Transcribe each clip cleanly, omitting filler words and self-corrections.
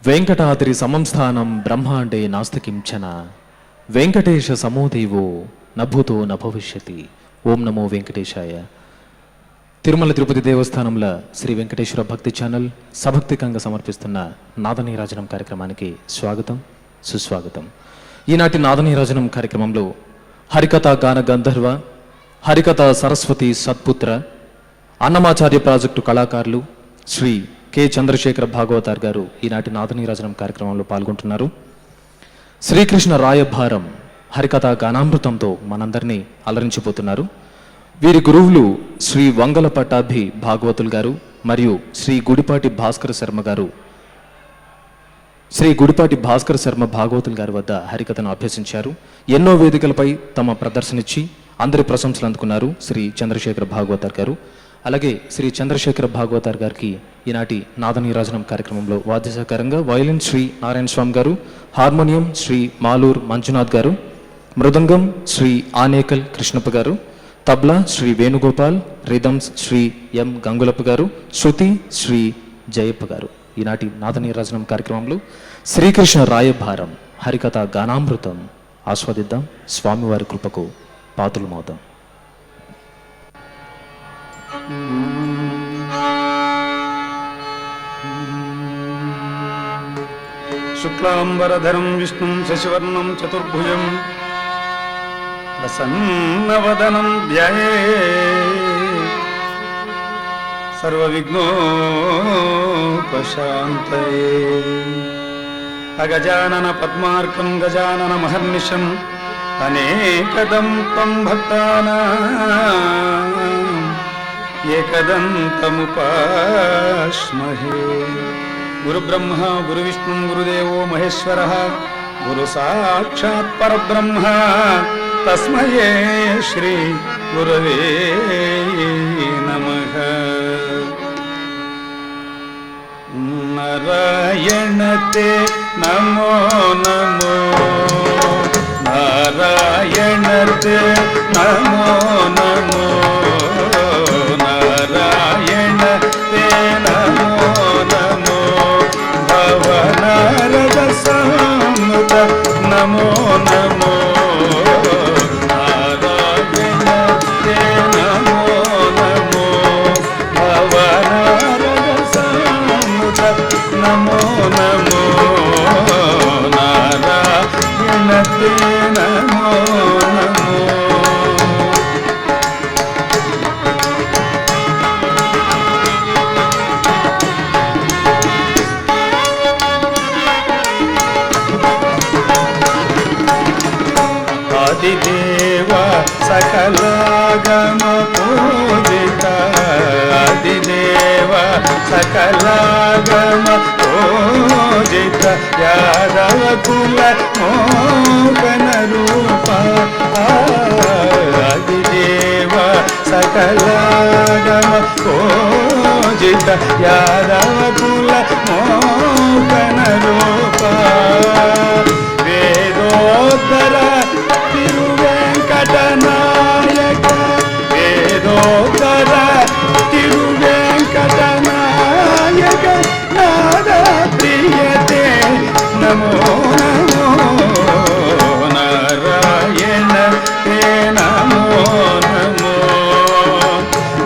వెంకటాద్రి సమం స్థానం బ్రహ్మాండే నాస్తి కించన వెంకటేశ సమోదేవో నభూతో నభవిష్యతి. ఓం నమో వెంకటేశాయ. తిరుమల తిరుపతి దేవస్థానంలో శ్రీ వెంకటేశ్వర భక్తి ఛానల్ సభక్తికంగా సమర్పిస్తున్న నాదనీరాజనం కార్యక్రమానికి స్వాగతం, సుస్వాగతం. ఈనాటి నాదనీరాజనం కార్యక్రమంలో హరికథ గాన గంధర్వ, హరికథ సరస్వతి సత్పుత్ర, అన్నమాచార్య ప్రాజెక్టు కళాకారులు శ్రీ కె చంద్రశేఖర భాగవతార్ గారు ఈనాటి నాదనీరాజనం కార్యక్రమంలో పాల్గొంటున్నారు. శ్రీకృష్ణ రాయభారం హరికథ గానామృతంతో మనందరినీ అలరించిపోతున్నారు. వీరి గురువులు శ్రీ వంగల పట్టాభి భాగవతులు గారు మరియు శ్రీ గుడిపాటి భాస్కర శర్మ భాగవతులు గారి వద్ద హరికథను అభ్యసించారు. ఎన్నో వేదికలపై తమ ప్రదర్శనిచ్చి అందరి ప్రశంసలు అందుకున్నారు శ్రీ చంద్రశేఖర భాగవతార్ గారు. అలాగే శ్రీ చంద్రశేఖర భాగవతార్ గారికి ఈనాటి నాదనీరాజనం కార్యక్రమంలో వాద్య సహకారంగా వయలిన్ శ్రీ నారాయణ స్వామి గారు, హార్మోనియం శ్రీ మాలూర్ మంజునాథ్ గారు, మృదంగం శ్రీ ఆనేకల్ కృష్ణప్ప గారు, తబ్లా శ్రీ వేణుగోపాల్, రిథమ్స్ శ్రీ ఎం గంగులప్ప గారు, శృతి శ్రీ జయప్ప గారు. ఈనాటి నాదనీరాజనం కార్యక్రమంలో శ్రీకృష్ణ రాయభారం హరికథ గానామృతం ఆస్వాదిద్దాం. స్వామివారి కృపకు పాత్రులమవుదాం. శుక్లాంబరధరం విష్ణుం శశివర్ణం చతుర్భుజం ప్రసన్నవదనం ధ్యాయేత్ సర్వవిఘ్నోపశాంతయే. అగజానన పద్మార్కం గజానన మహర్నిశం అనేకదం త్వం భక్తానాం ఏకదంతముపాస్మహే. గురుబ్రహ్మ గురువిష్ణు గురుదేవో మహేశ్వరః గురు సాక్షాత్ పరబ్రహ్మ తస్మై శ్రీ గురవే నమః. నారాయణతే నమో నమో, నారాయణతే నమో నమో, నారాయణతే నమో నమో, భవనారద సంనుత నమో నమో, నారాయణతే నమో నమో, భవనారద సంనుత నమో నమో, నారాయణతే నమో నమో. ఆదిదేవ సకలాగమ పూజిత, ఆదిదేవ సకలాగమ పూజిత, యాదవ కుల మోహన రూప, ఆదిదేవ సకలాగమ పూజిత, యాదవ కుల మోహన రూప, వేదోత్తర తిరువేంకటనాయక, వేదోత్తర తిరువేంకటనాయక, నాద ప్రియతే నమో నమో, నారాయణ తే నమో నమో,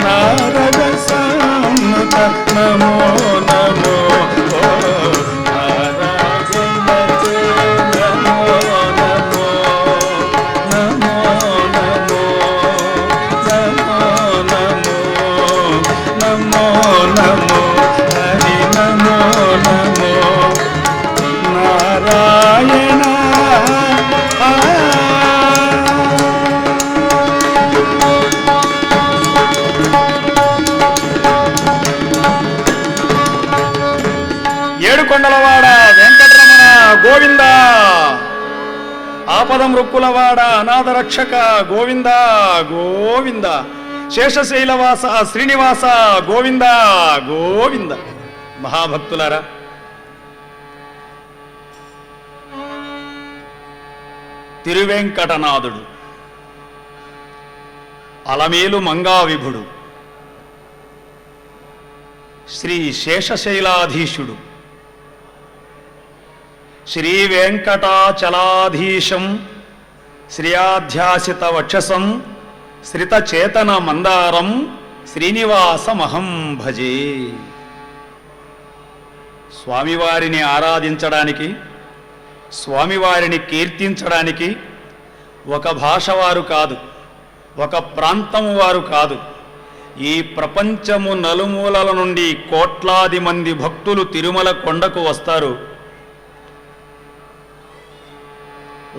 నారద సంనుత నమో నమో, నారాయణ తే నమో నమో, నమో నమో, నమో నమో, నమో నమో, హరి నమో నమో, నారాయణ. ఏడుకొండలవాడ వెంకటరమణ గోవింద, ఆపదం రుక్కులవాడ అనాథ రక్షక గోవింద గోవింద, శేషశైలవాస శ్రీనివాస గోవింద గోవింద. మహాభక్తులారా, తిరువెంకటనాథుడు, అలమేలు మంగా విభుడు, శ్రీ శేషశైలాధీశుడు శ్రీ వెంకటాచలాధీశం శ్రియాధ్యాసిత వక్షసం శ్రితచేతన మందారం శ్రీనివాసమహం భజే. స్వామివారిని ఆరాధించడానికి, స్వామివారిని కీర్తించడానికి ఒక భాష వారు కాదు, ఒక ప్రాంతము వారు కాదు, ఈ ప్రపంచము నలుమూలల నుండి కోట్లాది మంది భక్తులు తిరుమల కొండకు వస్తారు.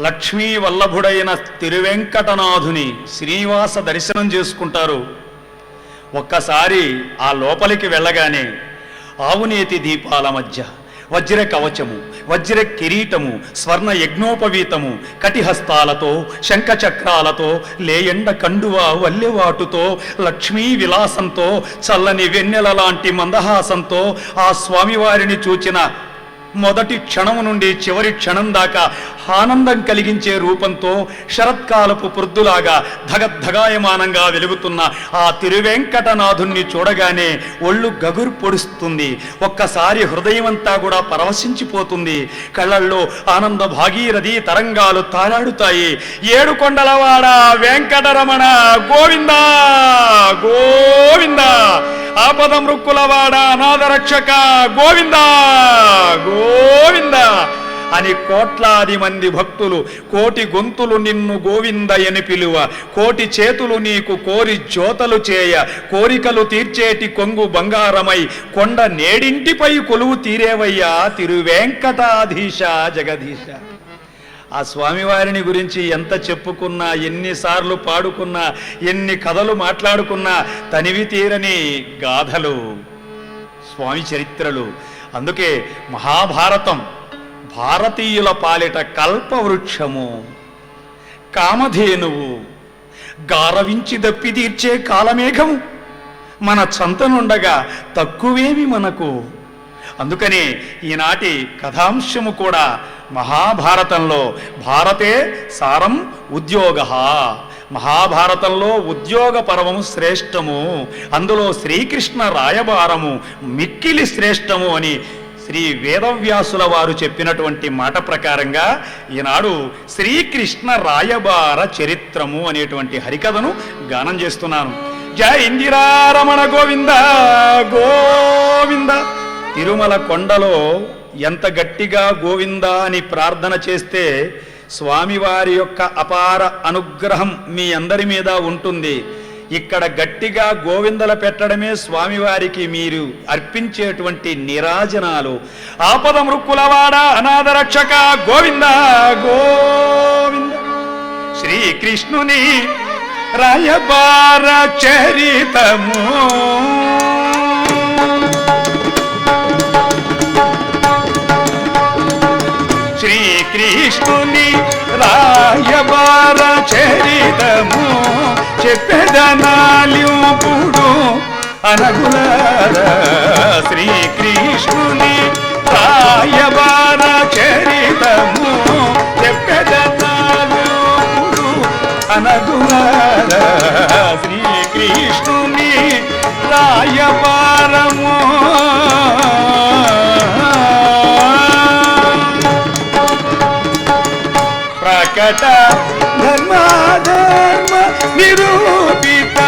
లక్ష్మీ వల్లభుడైన తిరువెంకటనాథుని శ్రీనివాస దర్శనం చేసుకుంటారు. ఒక్కసారి ఆ లోపలికి వెళ్ళగానే ఆవునేతి దీపాల మధ్య వజ్ర కవచము, వజ్ర కిరీటము, స్వర్ణ యజ్ఞోపవీతము, కటిహస్తాలతో, శంఖచక్రాలతో, లేయండ కండువ వల్లెవాటుతో, లక్ష్మీ విలాసంతో, చల్లని వెన్నెల లాంటి మందహాసంతో ఆ స్వామివారిని చూచిన మొదటి క్షణం నుండి చివరి క్షణం దాకా ఆనందం కలిగించే రూపంతో శరత్కాలపు పృథ్వులాగా ధగద్ధగాయమానంగా వెలుగుతున్న ఆ తిరువెంకటనాథుణ్ణి చూడగానే ఒళ్ళు గగురు పొడుస్తుంది. ఒక్కసారి హృదయమంతా కూడా పరవశించిపోతుంది. కళ్ళల్లో ఆనంద భాగీరథి తరంగాలు తారాడుతాయి. ఏడుకొండలవాడ వెంకటరమణ గోవిందా గోవిందా, ఆపద మృక్కులవాడ అనాథరక్షక గోవిందా గోవింద అని కోట్లాది మంది భక్తులు కోటి గొంతులు నిన్ను గోవిందయని పిలువ, కోటి చేతులు నీకు కోరి జ్యోతలు చేయ, కోరికలు తీర్చేటి కొంగు బంగారమై కొండ నేడింటిపై కొలువు తీరేవయ్యా తిరువెంకటాధీశ జగదీశ. ఆ స్వామివారిని గురించి ఎంత చెప్పుకున్నా, ఎన్నిసార్లు పాడుకున్నా, ఎన్ని కథలు మాట్లాడుకున్నా తనివి తీరని గాథలు స్వామి చరిత్రలు. అందుకే మహాభారతం భారతీయుల పాలిట కల్పవృక్షము, కామధేనువు, గారవించి దప్పి తీర్చే కాలమేఘము మన చంతనుండగా తక్కువేమి మనకు. అందుకని ఈనాటి కథాంశము కూడా మహాభారతంలో భారతే సారం ఉద్యోగ, మహాభారతంలో ఉద్యోగ పర్వము శ్రేష్టము, అందులో శ్రీకృష్ణ రాయబారము మిక్కిలి శ్రేష్టము అని శ్రీ వేదవ్యాసుల వారు చెప్పినటువంటి మాట ప్రకారంగా ఈనాడు శ్రీకృష్ణ రాయబార చరిత్రము అనేటువంటి హరికథను గానం చేస్తున్నాను. జయ ఇందిరారమణ గోవింద గోవింద. తిరుమల కొండలో ఎంత గట్టిగా గోవింద అని ప్రార్థన చేస్తే స్వామివారి యొక్క అపార అనుగ్రహం మీ అందరి మీద ఉంటుంది. ఇక్కడ గట్టిగా గోవిందల పెట్టడమే స్వామివారికి మీరు అర్పించేటువంటి నిరాజనాలు. ఆపద మృక్కులవాడ అనాథరక్షక గోవింద గోవింద. శ్రీకృష్ణుని రాయబార చరితము, శ్రీకృష్ణుని రాయబార చరితము చెప్పెదనాలిప్పుడు అనగులారా. శ్రీకృష్ణుని రాయబార చరితము చెప్పెదనాలిప్పుడు అనగులారా. శ్రీకృష్ణుని రాయబారము ప్రకట ధర్మాధర్మ నిరూపిత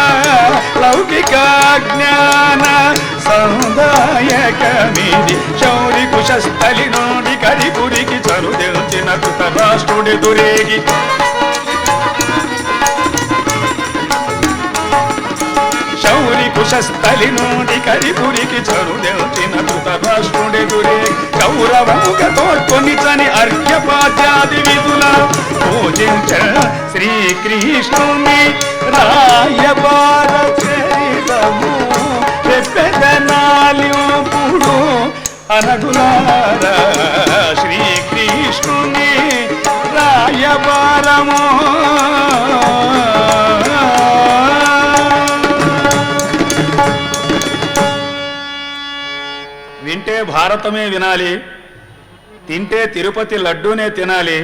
లౌకిక జ్ఞాన సందాయకమిది. శౌరి కుశస్థలి నుండి కరిపురికి చరుదెల్చిన ధృతరాష్ట్రుడి దురేగి, శౌరి కుశస్థలి నుండి కరిపురికి చరుదెల్చిన ధృతరాష్ట్రుడి దురేగి. కౌరవముగ తోడ్కొని చని అర్ఘ్యపాద్యాది విధుల పూజించ శ్రీకృష్ణుని రాయబార చరితము చెప్పెదనాలిప్పుడు అనగులారా. శ్రీకృష్ణుని రాయబారము వింటే భారతమే వినాలి, తింటే తిరుపతి లడ్డూనే తినాలి,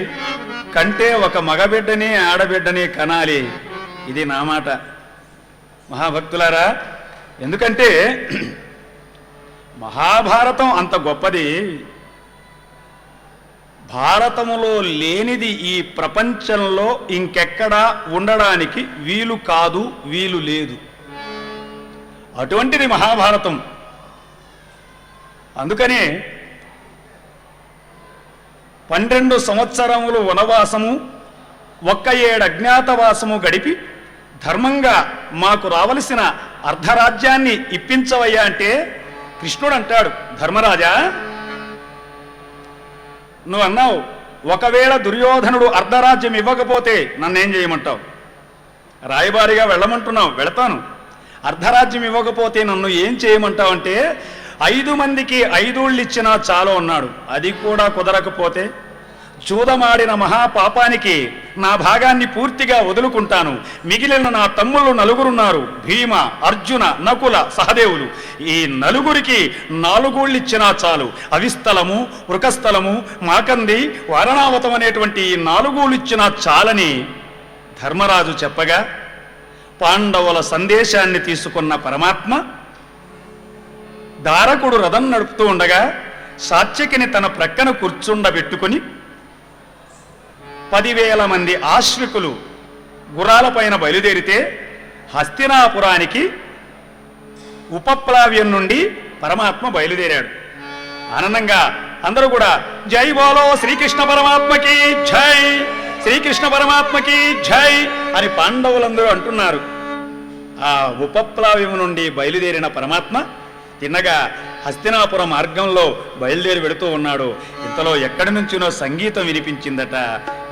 కంటే ఒక మగబిడ్డని ఆడబిడ్డని కనాలి. ఇది నా మాట మహాభక్తులారా. ఎందుకంటే మహాభారతం అంత గొప్పది. భారతములో లేనిది ఈ ప్రపంచంలో ఇంకెక్కడా ఉండడానికి వీలు కాదు, వీలు లేదు. అటువంటిది మహాభారతం. అందుకనే 12 సంవత్సరములు వనవాసము, 1 ఏడు అజ్ఞాతవాసము గడిపి ధర్మంగా మాకు రావలసిన అర్ధరాజ్యాన్ని ఇప్పించవయ్యా అంటే కృష్ణుడు అంటాడు, ధర్మరాజా నువ్వు అన్నావు, ఒకవేళ దుర్యోధనుడు అర్ధరాజ్యం ఇవ్వకపోతే నన్నేం చేయమంటావు? రాయబారిగా వెళ్ళమంటున్నావు, వెళతాను. అర్ధరాజ్యం ఇవ్వకపోతే నన్ను ఏం చేయమంటావు అంటే 5 మందికి 5 ఊళ్ళు ఇచ్చినా చాలు అన్నాడు. అది కూడా కుదరకపోతే జూదమాడిన మహాపాపానికి నా భాగాన్ని పూర్తిగా వదులుకుంటాను. మిగిలిన నా తమ్ముళ్ళు 4 ఉన్నారు, భీమ, అర్జున, నకుల, సహదేవులు. ఈ 4కి 4 ఊళ్ళు ఇచ్చినా చాలు. అవిస్థలము, వృకస్థలము, మాకంది, వారణావతం అనేటువంటి ఈ 4 ఊళ్ళు ఇచ్చినా చాలని ధర్మరాజు చెప్పగా పాండవుల సందేశాన్ని తీసుకున్న పరమాత్మ దారకుడు రథం నడుపుతూ ఉండగా సాత్యకిని తన ప్రక్కన కూర్చుండబెట్టుకుని 10,000 మంది ఆశ్వికులు గుర్రాలపైన బయలుదేరితే హస్తినాపురానికి ఉపప్లావ్యం నుండి పరమాత్మ బయలుదేరాడు. ఆనందంగా అందరూ కూడా జై బోలో శ్రీకృష్ణ పరమాత్మకి జై, శ్రీకృష్ణ పరమాత్మకి జై అని పాండవులందరూ అంటున్నారు. ఆ ఉపప్లావ్యం నుండి బయలుదేరిన పరమాత్మ తిన్నగా హస్తినాపుర మార్గంలో బయలుదేరి వెళుతూ ఉన్నాడు. ఇంతలో ఎక్కడి నుంచినో సంగీతం వినిపించిందట.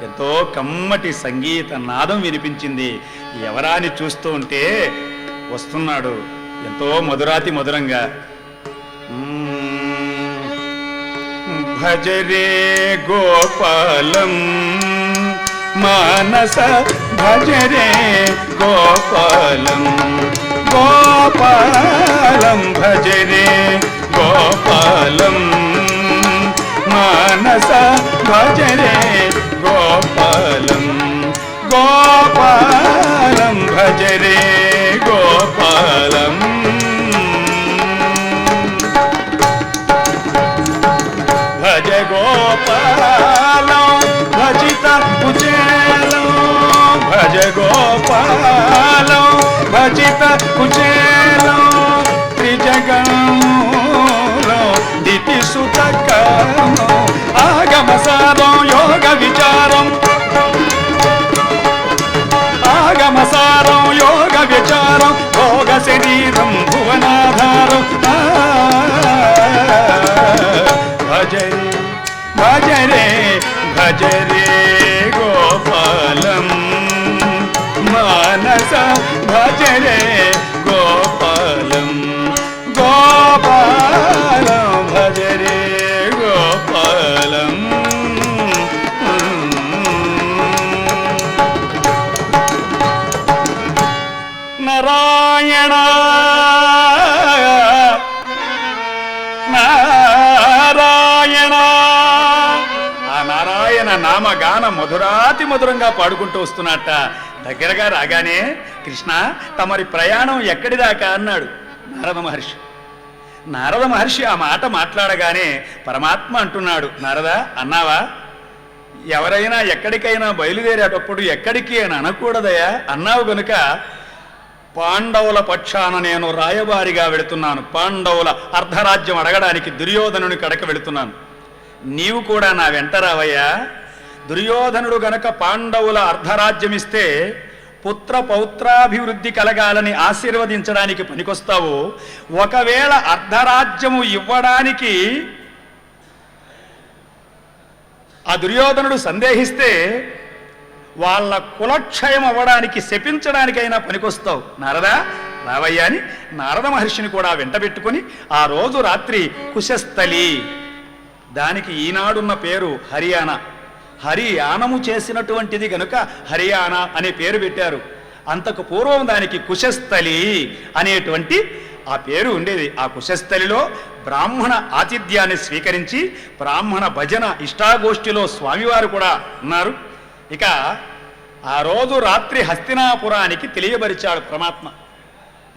ఎంతో కమ్మటి సంగీత నాదం వినిపించింది. ఎవరా అని చూస్తూ ఉంటే వస్తున్నాడు ఎంతో మధురాతి మధురంగా. భజరే గోపాలం మానస భజరే గోపాలం, గోపాలం భజరే గోపాలం మానస భజరే గోపాలం, గోపాలం భజరే గోపాలం. భజ గోపాలం భజిత కుచేలం, భజ గోపాలం భజిత కుచేలం, త్రిజగంలో దితి సుతకం, ఆగమ సారం యోగ విచారం, ఆగమ సారం యోగ విచారం, భోగ శరీరం భువనాధారం. భజరే భజరే భజరే గోపాలం మానస భజరే గోపాలం, గోపాలం భజరే గోపాలం. నారాయణ నారాయణ, ఆ నారాయణ నామగాన మధురాతి మధురంగా పాడుకుంటూ వస్తున్నట్ట. దగ్గరగా రాగానే కృష్ణ తమరి ప్రయాణం ఎక్కడి దాకా అన్నాడు నారద మహర్షి. నారద మహర్షి ఆ మాట మాట్లాడగానే పరమాత్మ అంటున్నాడు, నారద అన్నావా? ఎవరైనా ఎక్కడికైనా బయలుదేరేటప్పుడు ఎక్కడికి అని అనకూడదయా, అన్నావు గనుక పాండవుల పక్షాన నేను రాయబారిగా వెళుతున్నాను. పాండవుల అర్ధరాజ్యం అడగడానికి దుర్యోధనుని కడక వెళుతున్నాను. నీవు కూడా నా వెంట రావయ్యా. దుర్యోధనుడు గనక పాండవుల అర్ధరాజ్యం ఇస్తే పుత్ర పౌత్రాభివృద్ధి కలగాలని ఆశీర్వదించడానికి పనికొస్తావు. ఒకవేళ అర్ధరాజ్యము ఇవ్వడానికి ఆ దుర్యోధనుడు సందేహిస్తే వాళ్ళ కులక్షయం అవ్వడానికి శపించడానికైనా పనికొస్తావు. నారదా రావయ్యా అని నారద మహర్షిని కూడా వెంటబెట్టుకుని ఆ రోజు రాత్రి కుశస్థలి, దానికి ఈనాడున్న పేరు హరియానా, హరియానము చేసినటువంటిది గనుక హరియానా అనే పేరు పెట్టారు. అంతకు పూర్వం దానికి కుశస్థలి అనేటువంటి ఆ పేరు ఉండేది. ఆ కుశస్థలిలో బ్రాహ్మణ ఆతిథ్యాన్ని స్వీకరించి బ్రాహ్మణ భజన ఇష్టాగోష్ఠిలో స్వామివారు కూడా ఉన్నారు. ఇక ఆ రోజు రాత్రి హస్తినాపురానికి తెలియబరిచాడు పరమాత్మ.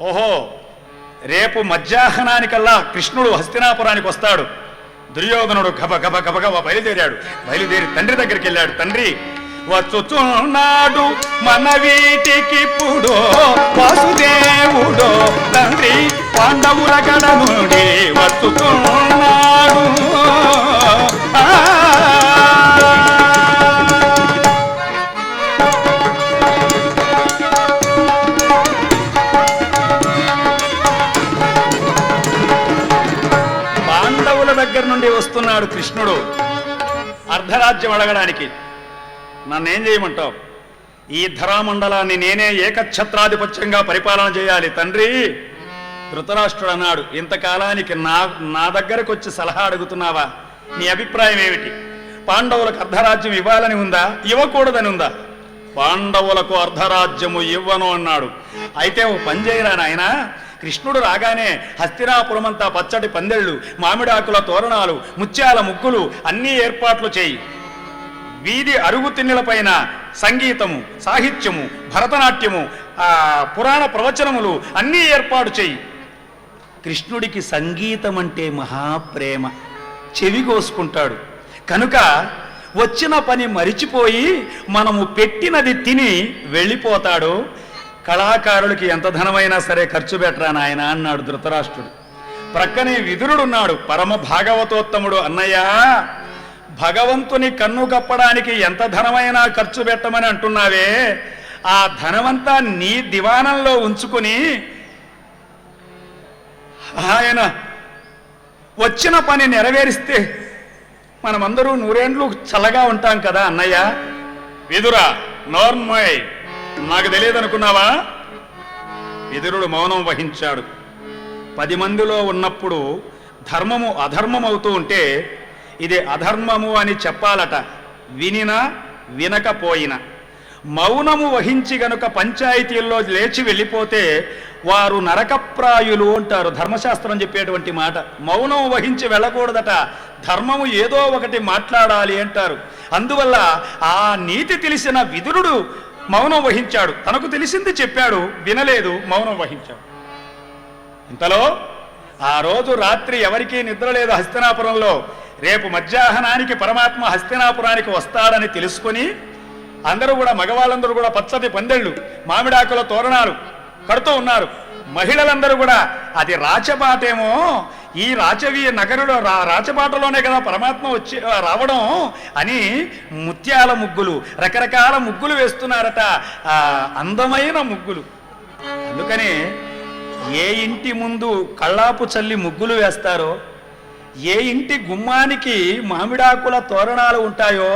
ఓహో రేపు మధ్యాహ్నానికల్లా కృష్ణుడు హస్తినాపురానికి వస్తాడు. దుర్యోధనుడు గబ గబ గబగబ బయలుదేరి తండ్రి దగ్గరికి వెళ్ళాడు. తండ్రి, వచ్చుచున్నాడు మన వీటికిప్పుడు వాసుదేవుడో తండ్రి, పాండవుల గడ నుండి వచ్చుచున్నాడు. పాండవుల దగ్గర నుండి వస్తున్నాడు కృష్ణుడు అర్ధరాజ్యం అడగడానికి. నన్నేం చేయమంటావు? ఈ ధరామండలాన్ని నేనే ఏకఛత్రాధిపత్యంగా పరిపాలన చేయాలి తండ్రి. ధృతరాష్ట్రుడు అన్నాడు, ఇంతకాలానికి నా దగ్గరకు వచ్చి సలహా అడుగుతున్నావా? నీ అభిప్రాయం ఏమిటి? పాండవులకు అర్ధరాజ్యం ఇవ్వాలని ఉందా, ఇవ్వకూడదని ఉందా? పాండవులకు అర్ధరాజ్యము ఇవ్వను అన్నాడు. అయితే ఓ పని చేయరా నాయనా, కృష్ణుడు రాగానే హస్తినాపురం అంతా పచ్చటి పందెళ్ళు, మామిడాకుల తోరణాలు, ముత్యాల ముగ్గులు అన్నీ ఏర్పాట్లు చేయి. వీధి అరుగు తిన్నెలపైన సంగీతము, సాహిత్యము, భరతనాట్యము, పురాణ ప్రవచనములు అన్నీ ఏర్పాటు చెయ్యి. కృష్ణుడికి సంగీతం అంటే మహాప్రేమ, చెవి కోసుకుంటాడు. కనుక వచ్చిన పని మరిచిపోయి మనము పెట్టినది తిని వెళ్ళిపోతాడు. కళాకారులకి ఎంత ధనమైనా సరే ఖర్చు పెట్టరా నాయన అన్నాడు ధృతరాష్ట్రుడు. ప్రక్కనే విదురుడున్నాడు, పరమ భాగవతోత్తముడు. అన్నయ్య, భగవంతుని కన్ను కప్పడానికి ఎంత ధనమైనా ఖర్చు పెట్టమని అంటున్నావే, ఆ ధనమంతా నీ దివానంలో ఉంచుకుని ఆయన వచ్చిన పని నెరవేరిస్తే మనమందరూ నూరేండ్లు చల్లగా ఉంటాం కదా అన్నయ్య. విదురా, నోర్మోయ్, నాకు తెలియదనుకున్నావా? విదురుడు మౌనం వహించాడు. 10 మందిలో ఉన్నప్పుడు ధర్మము అధర్మం అవుతూ ఉంటే ఇది అధర్మము అని చెప్పాలట, వినినా వినకపోయినా. మౌనము వహించి గనుక పంచాయతీల్లో లేచి వెళ్ళిపోతే వారు నరకప్రాయులు అంటారు, ధర్మశాస్త్రం చెప్పేటువంటి మాట. మౌనం వహించి వెళ్ళకూడదట, ధర్మము ఏదో ఒకటి మాట్లాడాలి అంటారు. అందువల్ల ఆ నీతి తెలిసిన విదురుడు మౌనం వహించాడు. తనకు తెలిసింది చెప్పాడు, వినలేదు, మౌనం వహించాడు. ఇంతలో ఆ రోజు రాత్రి ఎవరికీ నిద్ర లేదు హస్తినాపురంలో. రేపు మధ్యాహ్నానికి పరమాత్మ హస్తినాపురానికి వస్తాడని తెలుసుకొని అందరూ కూడా, మగవాళ్ళందరూ కూడా పచ్చటి పందెళ్ళు, మామిడాకుల తోరణాలు కడుతూ ఉన్నారు. మహిళలందరూ కూడా అది రాచబాటేమో, ఈ రాచవీ నగరులో రాచబాటలోనే కదా పరమాత్మ వచ్చి రావడం అని ముత్యాల ముగ్గులు, రకరకాల ముగ్గులు వేస్తున్నారట, అందమైన ముగ్గులు. అందుకనే ఏ ఇంటి ముందు కళ్ళాపు చల్లి ముగ్గులు వేస్తారో, ఏ ఇంటి గుమ్మానికి మామిడాకుల తోరణాలు ఉంటాయో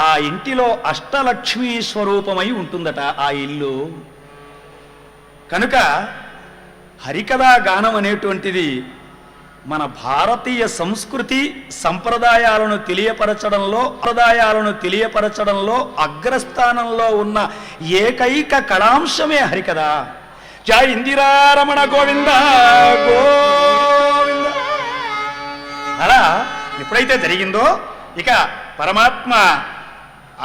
ఆ ఇంటిలో అష్టలక్ష్మీ స్వరూపమై ఉంటుందట ఆ ఇల్లు. కనుక హరికథా గానం అనేటువంటిది మన భారతీయ సంస్కృతి సంప్రదాయాలను తెలియపరచడంలో అగ్రస్థానంలో ఉన్న ఏకైక కళాంశమే హరికథ. జై ఇందిరారమణ గోవింద గోవింద. అలా ఎప్పుడైతే జరిగిందో ఇక పరమాత్మ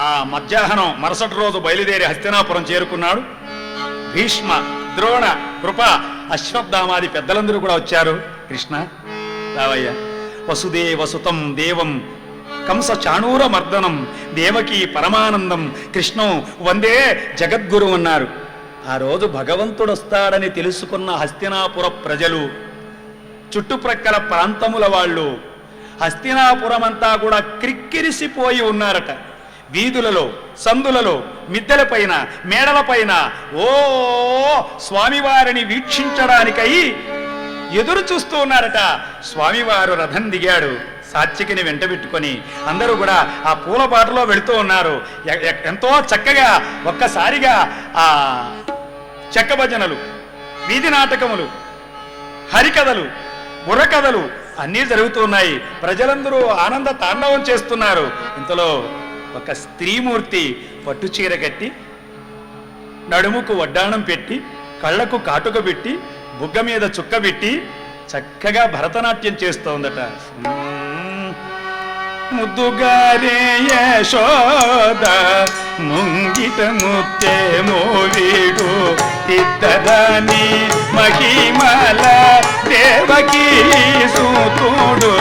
ఆ మధ్యాహ్నం మరుసటి రోజు బయలుదేరి హస్తినాపురం చేరుకున్నాడు. భీష్మ, ద్రోణ, కృప, అశ్వత్థామాది పెద్దలందరూ కూడా వచ్చారు. కృష్ణ రావయ్య, వసుదేవసుతం దేవం కంస చాణూర మర్దనం దేవకీ పరమానందం కృష్ణం వందే జగద్గురు అన్నారు. ఆ రోజు భగవంతుడు వస్తాడని తెలుసుకున్న హస్తినాపుర ప్రజలు, చుట్టుప్రక్కల ప్రాంతముల వాళ్ళు, హస్తినాపురం అంతా కూడా క్రిక్కిరిసిపోయి ఉన్నారట. వీధులలో, సందులలో, మిద్దెలపైన, మేడలపైన ఓ స్వామివారిని వీక్షించడానికై ఎదురు చూస్తూ ఉన్నారట. స్వామివారు రథం దిగాడు, సాత్వికిని వెంట పెట్టుకొని అందరూ కూడా ఆ పూలబాటలో వెళుతూ ఉన్నారు. ఎంతో చక్కగా ఒక్కసారిగా ఆ చెక్క భజనలు, వీధి నాటకములు, హరికథలు, బుర్రకథలు అన్నీ జరుగుతున్నాయి. ప్రజలందరూ ఆనంద తాండవం చేస్తున్నారు. ఇంతలో ఒక స్త్రీమూర్తి పట్టుచీర కట్టి, నడుముకు వడ్డాణం పెట్టి, కళ్ళకు కాటుక పెట్టి, బుగ్గ మీద చుక్క పెట్టి చక్కగా భరతనాట్యం చేస్తోందట. ముద్దుగారే యశోద ముంగిట ముత్తేమో వీడు తిద్దరాని మహిమల దేవకీ సూతుడు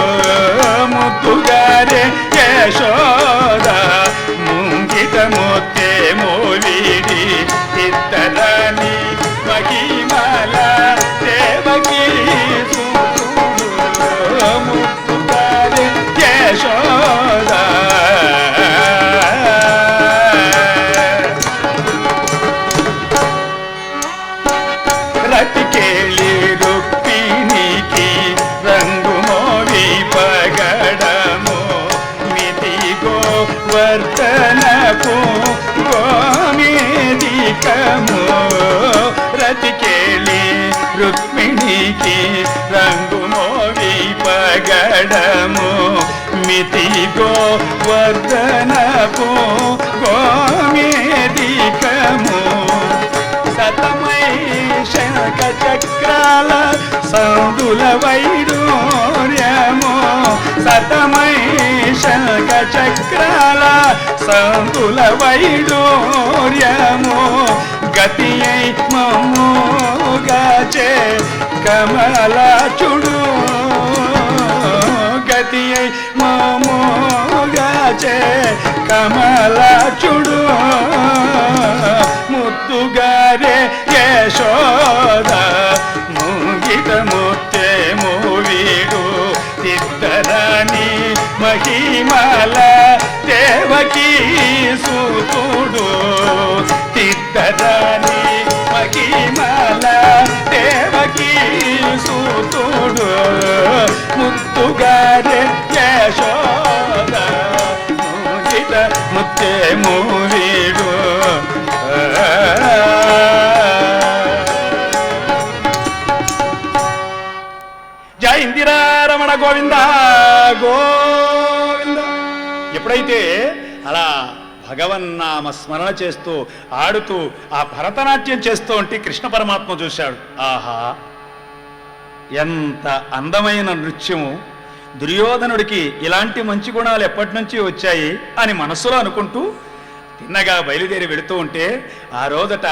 ముద్దుగారే యశోద ముంగిట ముత్తే మోవిడి తిద్దరాని మహిమల దేవకీ సూతుడు ముద్దుగారే యశోద రతికేళి రుక్మిణికి రంగు మోవి పగడము మితి గోవర్ధనపు గోమేదికము రతికేళి రుక్మిణికి రంగు మోవి పగడము మితి గోవర్ధనపు గోమేదికము సతమై శంఖ చక్రాల సందుల వైడూర్యము సతమై శంఖ చక్రాల సందుల వైడూర్యము గతి అయి మమ్ముగాచే కమలాచుడు గతి అయి మమ్ముగాచే కమలాచుడు ముద్దుగారే యశోద ముంగిట ముత్తే మోవీడు తిద్దరాని మహిమల దేవకీ సూతుడు తిద్దరాని మహిమల దేవకీ సూతుడు ముద్దుగారే యశోద ముంగిట ముత్తే మోవీడు జై ఇందిరారమణ గోవింద గోవింద. ఎప్పుడైతే అలా భగవన్నామ స్మరణ చేస్తూ ఆడుతూ ఆ భరతనాట్యం చేస్తూ ఉంటే కృష్ణ పరమాత్మ చూశాడు. ఆహా, ఎంత అందమైన నృత్యము! దుర్యోధనుడికి ఇలాంటి మంచి గుణాలు ఎప్పటి నుంచి వచ్చాయి అని మనసులో అనుకుంటూ తిన్నగా బయలుదేరి వెళుతూ ఉంటే ఆ రోజట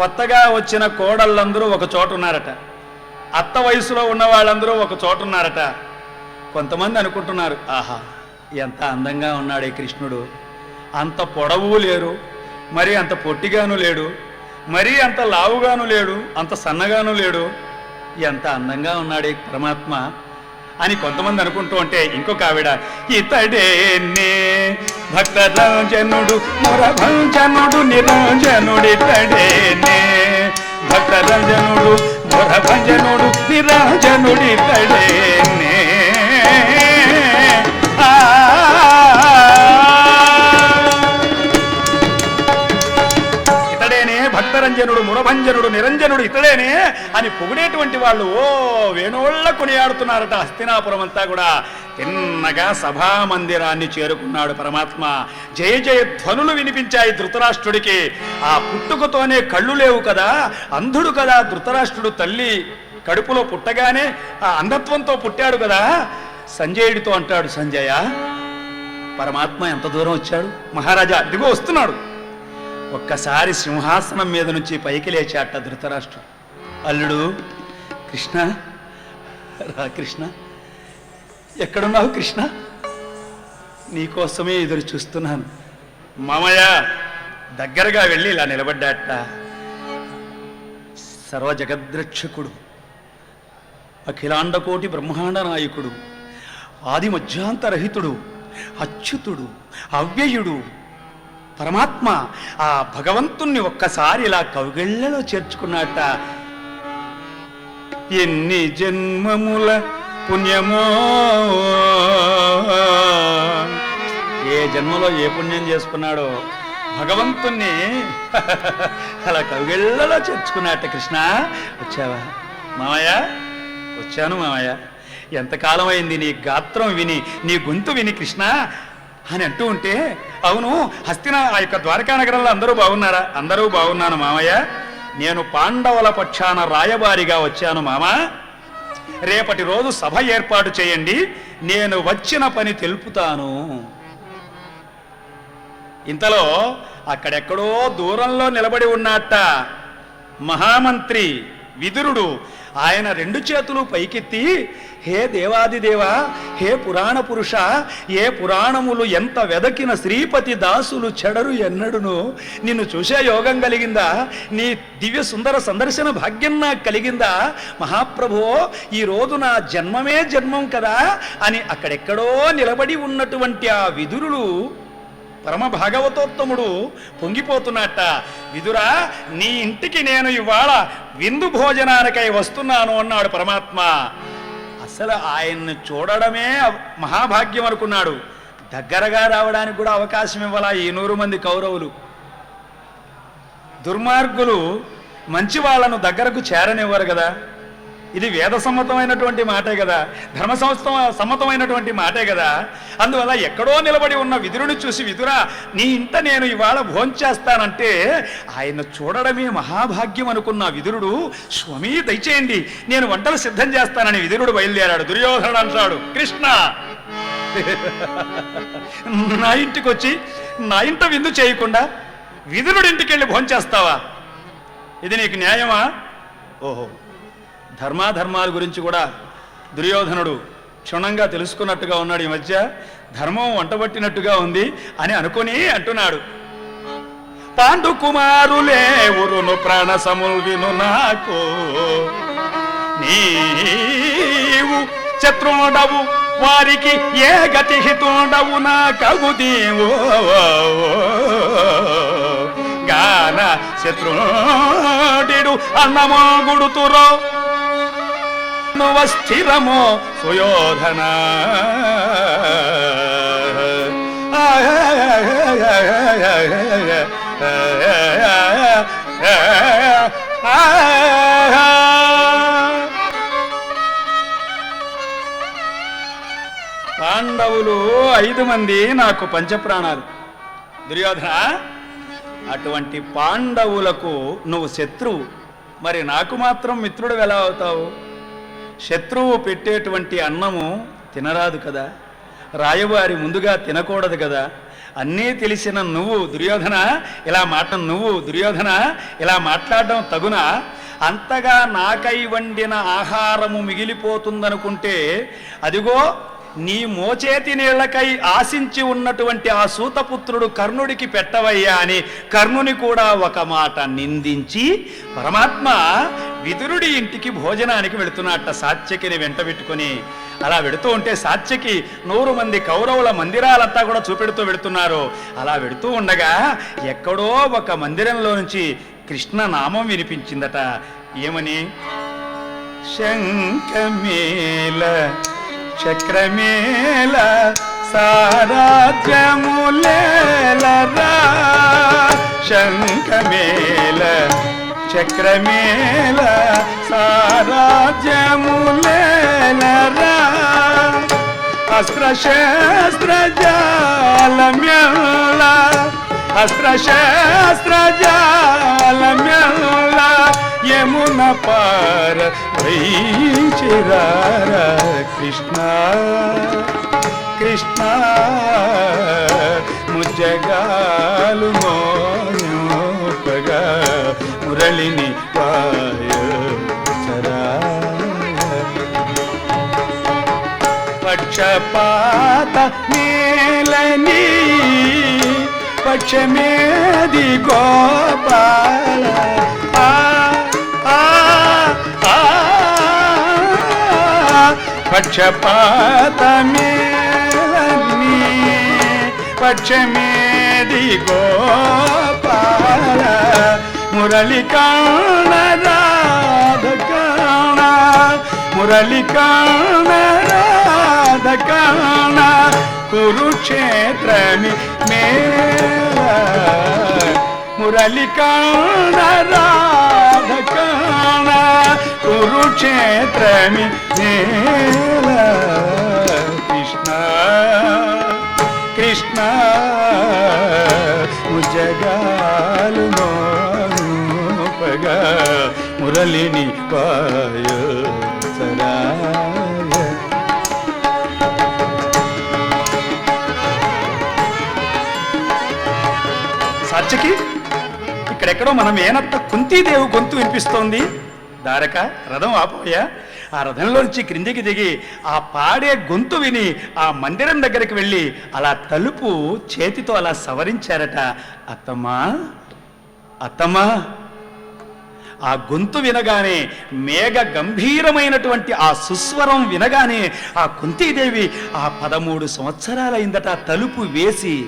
కొత్తగా వచ్చిన కోడళ్ళందరూ ఒక చోట ఉన్నారట. అత్త వయసులో ఉన్న వాళ్ళందరూ ఒక చోట ఉన్నారట. కొంతమంది అనుకుంటున్నారు, ఆహా ఎంత అందంగా ఉన్నాడే కృష్ణుడు, అంత పొడవు లేరు, మరి అంత పొట్టిగాను లేడు, మరీ అంత లావుగాను లేడు, అంత సన్నగాను లేడు, ఎంత అందంగా ఉన్నాడే పరమాత్మ అని కొంతమంది అనుకుంటూ ఉంటే ఇంకొక ఆవిడ, ఇతడేనే భక్తరంజనుడు మురభంజనుడు నిరంజనుడితడేనే భక్తరంజనుడు మురభంజనుడు నిరంజనుడితడేనే ఇతడేనే భక్తరంజనుడు మురభంజనుడు నిరంజనుడు ఇతడేనే అని పొగిడేటువంటి వాళ్ళు ఓ వేణోళ్ళ కొనియాడుతున్నారట. హస్తినాపురం అంతా కూడా తిన్నగా సభామందిరాన్ని చేరుకున్నాడు పరమాత్మ. జయ జయ ధ్వనులు వినిపించాయి ధృతరాష్ట్రుడికి. ఆ పుట్టుకతోనే కళ్ళు లేవు కదా, అంధుడు కదా ధృతరాష్ట్రుడు. తల్లి కడుపులో పుట్టగానే ఆ అంధత్వంతో పుట్టాడు కదా. సంజయుడితో అంటాడు, సంజయ పరమాత్మ ఎంత దూరం వచ్చాడు మహారాజా, ఇదిగో వస్తున్నాడు. ఒక్కసారి సింహాసనం మీద నుంచి పైకి లేచాట ధృతరాష్ట్రుడు. అల్లుడు కృష్ణ, రా కృష్ణ, ఎక్కడున్నావు కృష్ణ, నీకోసమే ఎదురు చూస్తున్నాను. మామయ్య దగ్గరగా వెళ్ళి ఇలా నిలబడ్డాట. సర్వజగద్రక్షకుడు, అఖిలాండకోటి బ్రహ్మాండ నాయకుడు, ఆది మధ్యాంతరహితుడు, అచ్యుతుడు, అవ్యయుడు పరమాత్మ ఆ భగవంతుణ్ణి ఒక్కసారి ఇలా కౌగిళ్లలో చేర్చుకున్నట్ట. ఎన్ని జన్మముల పుణ్యమో, ఏ జన్మలో ఏ పుణ్యం చేసుకున్నాడో భగవంతుణ్ణి అలా కౌగిళ్లలో చేర్చుకున్నట్ట. కృష్ణ వచ్చావా మామయ్య? వచ్చాను మామయ్య. ఎంతకాలం అయింది నీ గాత్రం విని, నీ గొంతు విని కృష్ణ అని అంటూ ఉంటే, అవును హస్తిన ఆ యొక్క ద్వారకా నగరంలో అందరూ బాగున్నారా? అందరూ బాగున్నాను మామయ్య. నేను పాండవుల పక్షాన రాయబారిగా వచ్చాను మామ. రేపటి రోజు సభ ఏర్పాటు చేయండి, నేను వచ్చిన పని తెలుపుతాను. ఇంతలో అక్కడెక్కడో దూరంలో నిలబడి ఉన్నట్ట మహామంత్రి విదురుడు ఆయన 2 చేతులు పైకెత్తి, హే దేవాదిదేవా, హే పురాణ పురుష, ఏ పురాణములు ఎంత వెదకిన శ్రీపతి దాసులు చెడరు ఎన్నడును, నిన్ను చూసే యోగం కలిగిందా, నీ దివ్య సుందర సందర్శన భాగ్యం నాకు కలిగిందా మహాప్రభో, ఈ రోజు నా జన్మమే జన్మం కదా అని అక్కడెక్కడో నిలబడి ఉన్నటువంటి ఆ విదురులు పరమ భాగవతోత్తముడు పొంగిపోతున్నట్ట. విదురా, నీ ఇంటికి నేను ఇవాళ విందు భోజనానికై వస్తున్నాను అన్నాడు పరమాత్మ. అసలు ఆయన్ని చూడడమే మహాభాగ్యం అనుకున్నాడు. దగ్గరగా రావడానికి కూడా అవకాశం ఇవ్వాలా ఈ 100 మంది కౌరవులు. దుర్మార్గులు మంచి వాళ్ళను దగ్గరకు చేరనివ్వరు కదా. ఇది వేద సమ్మతమైనటువంటి మాటే కదా, ధర్మ సమ్మతమైనటువంటి మాటే కదా. అందువల్ల ఎక్కడో నిలబడి ఉన్న విదురుని చూసి, విదురా నీ ఇంట నేను ఇవాళ భోంచేస్తానంటే ఆయన చూడడమే మహాభాగ్యం అనుకున్న విదురుడు, స్వామి దయచేయండి నేను వంటలు సిద్ధం చేస్తానని విదురుడు బయలుదేరాడు. దుర్యోధనుడు అంటాడు, కృష్ణ నా ఇంటికి వచ్చి నా ఇంట విందు చేయకుండా విదురుడి ఇంటికి వెళ్ళి భోంచేస్తావా? ఇది నీకు న్యాయమా? ఓహో, ధర్మాధర్మాల గురించి కూడా దుర్యోధనుడు క్షుణ్ణంగా తెలుసుకున్నట్టుగా ఉన్నాడు. ఈ మధ్య ధర్మం వంటబట్టినట్టుగా ఉంది అని అనుకుని అంటున్నాడు, పాండు కుమారులే ఉరును ప్రాణసముల్ విను నాకు, నీవు శత్రుడవు వారికి ఏ గతి హితుండవు నా కగుదీవో గాన శత్రుడిడు అన్నమో గుడుతురో స్థిరమో సుయోధన. పాండవులు 5 మంది నాకు పంచప్రాణాలు. దుర్యోధన, అటువంటి పాండవులకు నువ్వు శత్రువు, మరి నాకు మాత్రం మిత్రుడు ఎలా అవుతావు? శత్రువు పెట్టేటువంటి అన్నము తినరాదు కదా, రాయవారి ముందుగా తినకూడదు కదా. అన్నీ తెలిసిన నువ్వు దుర్యోధన ఇలా మాట్లాడడం తగునా? అంతగా నాకై వండిన ఆహారము మిగిలిపోతుందనుకుంటే అదిగో నీ మోచేతి నీళ్లకై ఆశించి ఉన్నటువంటి ఆ సూతపుత్రుడు కర్ణుడికి పెట్టవయ్యా అని కర్ణుని కూడా ఒక మాట నిందించి పరమాత్మ విదురుడి ఇంటికి భోజనానికి వెళుతున్నట్ట సాత్యకిని వెంట పెట్టుకుని. అలా వెడుతూ ఉంటే సాత్యకి 100 మంది కౌరవుల మందిరాలంతా కూడా చూపెడుతూ వెళుతున్నారు. అలా వెడుతూ ఉండగా ఎక్కడో ఒక మందిరంలో నుంచి కృష్ణ నామం వినిపించిందట. ఏమని? శంఖమేల చక్రమేల సారాజ్యములేలరా, శంఖమేల చక్రమేల సారాజ్యములేలరా, అస్త్రశస్త్రజాలమ్యల అస్త్రశస్త్రజాలమ్యల యమున పార వైచిరార కృష్ణ కృష్ణ ముజ్జగాలు మోపగా మురళిని వాయరా, పక్షపాత మేలని పక్షమేది గోపాల, పక్షపాత మేలని పక్షమేది గోపాల, మురళికాణ రాధకాణ మురళికాణ రాధకాణ కురుక్షేత్రమి మేళ, మురళికాణ రాధకాణ కురుక్షేత్రమి మేళ, కృష్ణ కృష్ణ ముజగాలు మోపగా మురళిని పాయ సరాయ. సాత్యకి ఇక్కడ అక్కడెక్కడో మన మేనత్త కుంతీదేవి గొంతు వినిపిస్తోంది. దారక రథం ఆపోయా. ఆ రథంలోంచి క్రిందికి దిగి ఆ పాడే గొంతు విని ఆ మందిరం దగ్గరికి వెళ్ళి అలా తలుపు చేతితో అలా సవరించారట. అత్తమ్మా అత్తమ్మా. ఆ గొంతు వినగానే, మేఘ గంభీరమైనటువంటి ఆ సుస్వరం వినగానే ఆ కుంతీదేవి ఆ 13 సంవత్సరాలైందట తలుపు వేసి.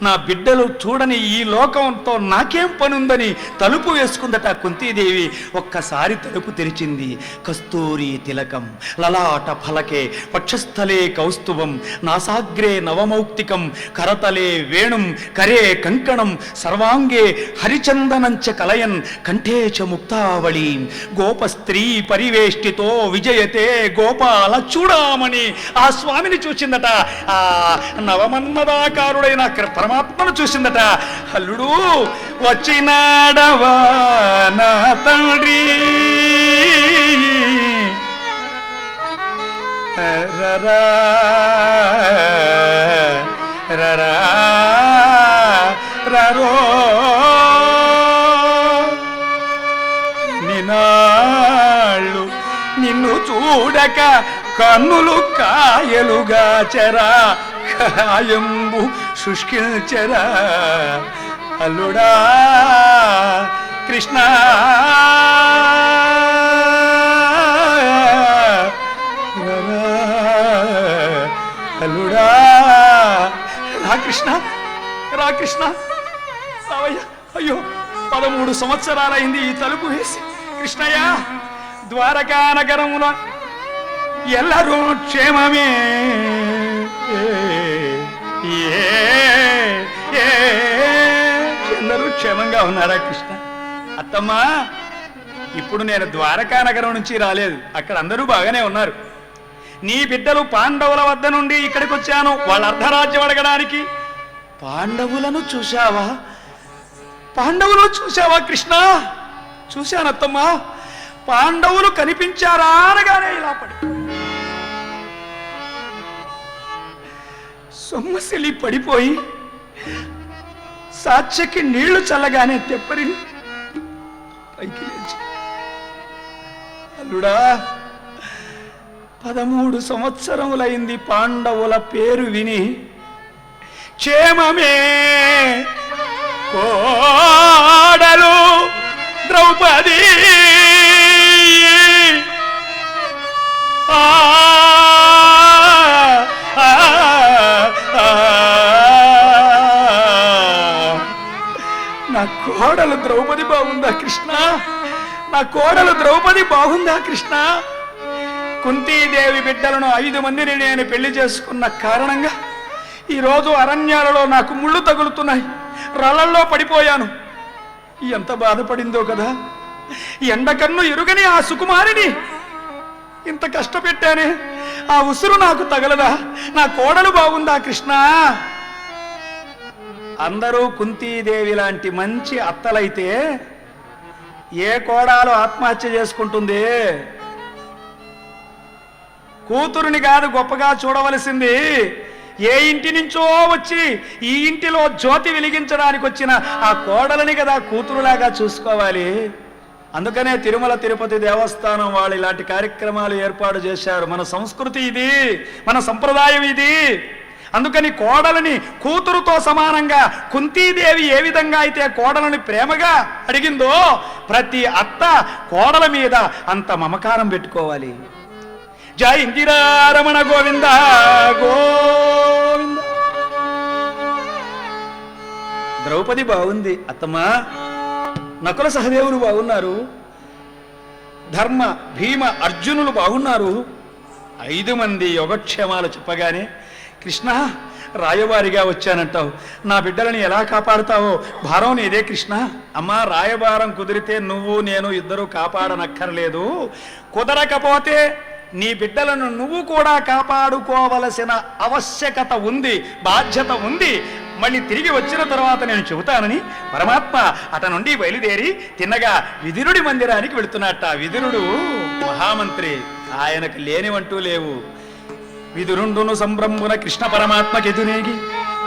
నా బిడ్డలు చూడని ఈ లోకంతో నాకేం పనుందని తలుపు వేసుకుందట కుంతీదేవి. ఒక్కసారి తలుపు తెరిచింది. కస్తూరి తిలకం లలాట ఫలకే పక్షస్థలే కౌస్తుభం నాసాగ్రే నవమౌక్తికం కరతలే వేణుం కరే కంకణం సర్వాంగే హరిచందనంచ కలయన్ కంఠే చ ముక్తావళి గోపస్త్రీ పరివేష్టితో విజయతే గోపాల చూడామణి. ఆ స్వామిని చూసిందట. ఆ నవమన్మదాకారుడైన పరమాత్మను చూసిందట. అల్లుడు వచ్చినాడవా నా తండ్రి రరా రరా రరో నినాళ్ళు నిన్ను చూడక కన్నులు కాయలుగా చెరా కాయంబు శుష్కించరా అల్లుడా కృష్ణ అల్లుడా రా కృష్ణ రా కృష్ణ రావయ్య. అయ్యో 13 సంవత్సరాలైంది ఈ తలుపు వేసి. కృష్ణయ్య ద్వారకా నగరమున ఎల్లరూ క్షేమమే. అందరూ క్షేమంగా ఉన్నారా కృష్ణ? అత్తమ్మా ఇప్పుడు నేను ద్వారకా నగరం నుంచి రాలేదు, అక్కడ అందరూ బాగానే ఉన్నారు. నీ బిడ్డలు పాండవుల వద్ద నుండి ఇక్కడికి వచ్చాను వాళ్ళ అర్ధరాజ్యం అడగడానికి. పాండవులను చూశావా? పాండవులను చూశావా కృష్ణ? చూశానత్తమ్మా. పాండవులు కనిపించారా అనగానే ఇలా పడి సొమ్మసిలి పడిపోయి సాత్యకి నీళ్లు చల్లగానే తెప్పరి పైకి లేచి, అల్లుడా 13 సంవత్సరములైంది పాండవుల పేరు విని. క్షేమమే కోడలు ద్రౌపది నా కోడలు ద్రౌపది బాగుందా కృష్ణ? నా కోడలు ద్రౌపది బాగుందా కృష్ణ? కుంతీదేవి బిడ్డలను 5 మందిని నేను పెళ్లి చేసుకున్న కారణంగా ఈరోజు అరణ్యాలలో నాకు ముళ్ళు తగులుతున్నాయి, రాళ్ళల్లో పడిపోయాను. ఎంత బాధపడిందో కదా. ఎండకన్ను ఎరుగని ఆ సుకుమారిని ఇంత కష్టపెట్టానే, ఆ ఉసురు నాకు తగలదా? నా కోడలు బాగుందా కృష్ణ? అందరూ కుంతీదేవి లాంటి మంచి అత్తలైతే ఏ కోడాలు ఆత్మహత్య చేసుకుంటుంది? కూతురుని కాదు గొప్పగా చూడవలసింది, ఏ ఇంటి నుంచో వచ్చి ఈ ఇంటిలో జ్యోతి వెలిగించడానికి వచ్చిన ఆ కోడలని కదా కూతురులాగా చూసుకోవాలి. అందుకనే తిరుమల తిరుపతి దేవస్థానం వాళ్ళు ఇలాంటి కార్యక్రమాలు ఏర్పాటు చేశారు. మన సంస్కృతి ఇది, మన సంప్రదాయం ఇది. అందుకని కోడలని కూతురుతో సమానంగా కుంతీదేవి ఏ విధంగా అయితే కోడలని ప్రేమగా అడిగిందో ప్రతి అత్త కోడల మీద అంత మమకారం పెట్టుకోవాలి. జై ఇందిరారమణ గోవింద గోవింద. ద్రౌపది బాగుంది అత్తమ్మా, నకుల సహదేవులు బాగున్నారు, ధర్మ భీమ అర్జునులు బాగున్నారు. 5 మంది యోగక్షేమాలు చెప్పగానే, కృష్ణ రాయబారిగా వచ్చానంటావు, నా బిడ్డలని ఎలా కాపాడుతావో భారం నీదే కృష్ణ. అమ్మా రాయబారం కుదిరితే నువ్వు నేను ఇద్దరు కాపాడనక్కర్లేదు, కుదరకపోతే నీ బిడ్డలను నువ్వు కూడా కాపాడుకోవలసిన ఆవశ్యకత ఉంది, బాధ్యత ఉంది. మళ్ళీ తిరిగి వచ్చిన తర్వాత నేను చెబుతానని పరమాత్మ అట నుండి బయలుదేరి తిన్నగా విదురుడి మందిరానికి వెళుతున్నట్ట. విదురుడు మహామంత్రి, ఆయనకు లేనివంటూ లేవు. విదురుండును సంభ్రమున కృష్ణ పరమాత్మకి ఎదురేగి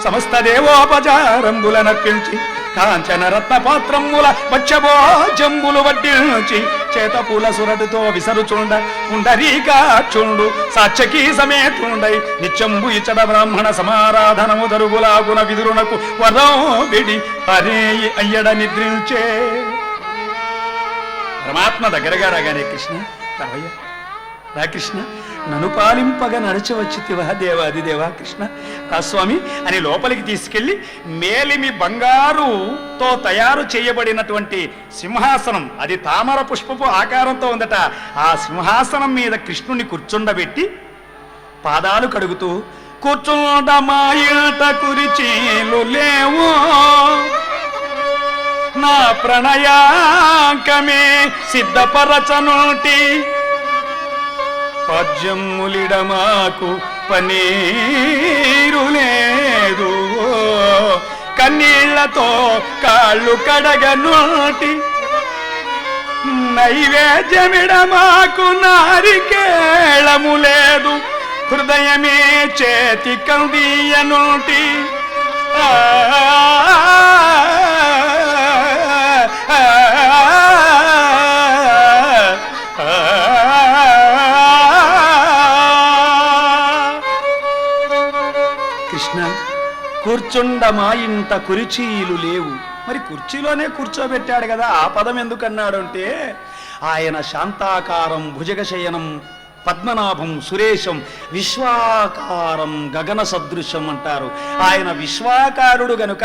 సమస్త దేవోపచారంబుల నర్పించి కాంచన రత్న పాత్రముల భక్ష్యభోజంబులు వడ్డించి చేతపూల సురటితో విసరుచుండ పుండరీకాక్షుండు సాత్యకీ సమేతుండై నిత్యంబు ఇచ్చట బ్రాహ్మణ సమారాధనము దరుగులాగున విదురునకు వరం విడి అరే అయ్యడ నిద్రించే. పరమాత్మ దగ్గరగా రాగానే కృష్ణ రావయ్య రా కృష్ణ, నన్ను పాలింపగా నడచవచ్చితివా దేవాదిదేవా కృష్ణ రా స్వామి అని లోపలికి తీసుకెళ్లి మేలిమి బంగారుతో తయారు చేయబడినటువంటి సింహాసనం, అది తామర పుష్పపు ఆకారంతో ఉందట. ఆ సింహాసనం మీద కృష్ణుని కూర్చుండబెట్టి పాదాలు కడుగుతూ కూర్చుండమాయిట కురిచీలు లేవో నా ప్రణయాంకమే సిద్ధపరచనోటి పద్యములిడమాకు పనీరు లేదు కన్నీళ్లతో కాళ్ళు కడగనోటి నైవేద్యమిడమాకు నారికేళము లేదు హృదయమే చేతి కందియనోటి కృష్ణ కూర్చుండ మా ఇంట కుర్చీలు లేవు. మరి కుర్చీలోనే కూర్చోబెట్టాడు కదా, ఆ పదం ఎందుకన్నాడు అంటే ఆయన శాంతాకారం భుజగశయనం పద్మనాభం సురేశం విశ్వాకారం గగన సదృశం అంటారు. ఆయన విశ్వాకారుడు గనుక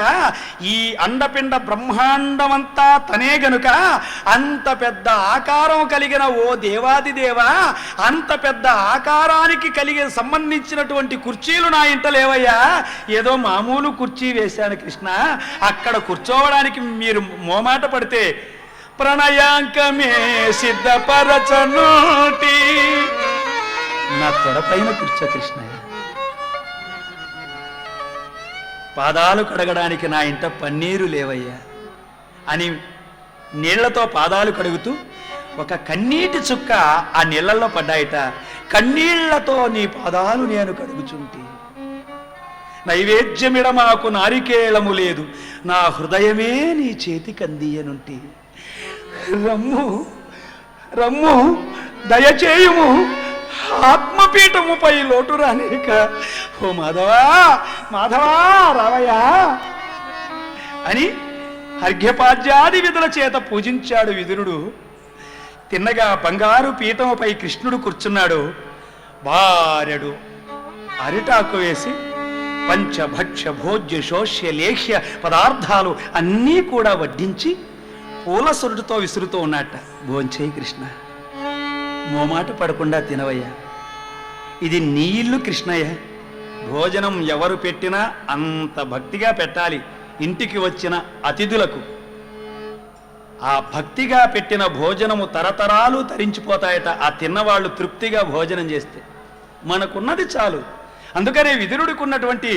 ఈ అండపిండ బ్రహ్మాండమంతా తనే గనుక అంత పెద్ద ఆకారం కలిగిన ఓ దేవాదిదేవా, అంత పెద్ద ఆకారానికి కలిగి సంబంధించినటువంటి కుర్చీలు నా ఇంట లేవయ్యా. ఏదో మామూలు కుర్చీ వేశాను కృష్ణ, అక్కడ కూర్చోవడానికి మీరు మోమాట పడితే ప్రణయాంకమే సిద్ధపరచనోటి నా తొడపైన కూర్చో కృష్ణయ్య. పాదాలు కడగడానికి నా ఇంట పన్నీరు లేవయ్యా అని నీళ్లతో పాదాలు కడుగుతూ ఒక కన్నీటి చుక్క ఆ నీళ్లలో పడ్డాయిట. కన్నీళ్లతో నీ పాదాలు నేను కడుగుచుంటి, నైవేద్యమిడ మాకు నారికేళము లేదు, నా హృదయమే నీ చేతి కందియనుంటి. రమ్ము రమ్ము దయచేయుము, ఆత్మపీఠముపై లోటు రానిక. ఓ మాధవా మాధవా రావయ్యా అని అర్ఘ్యపాద్యాది విధుల చేత పూజించాడు విదురుడు. తిన్నగా బంగారు పీఠముపై కృష్ణుడు కూర్చున్నాడు. భార్యడు అరిటాకు వేసి పంచభక్ష్య భోజ్య శోష్య లేహ్య పదార్థాలు అన్నీ కూడా వడ్డించి పూల సొరుటుతో విసురుతూ ఉన్నట్ట. భోంచేయి కృష్ణ, మోమాట పడకుండా తినవయ్యా, ఇది నీ ఇల్లు కృష్ణయ్య. భోజనం ఎవరు పెట్టినా అంత భక్తిగా పెట్టాలి ఇంటికి వచ్చిన అతిథులకు. ఆ భక్తిగా పెట్టిన భోజనము తరతరాలు తరించిపోతాయట ఆ తిన్నవాళ్ళు తృప్తిగా భోజనం చేస్తే. మనకున్నది చాలు. అందుకనే విదురుడికి ఉన్నటువంటి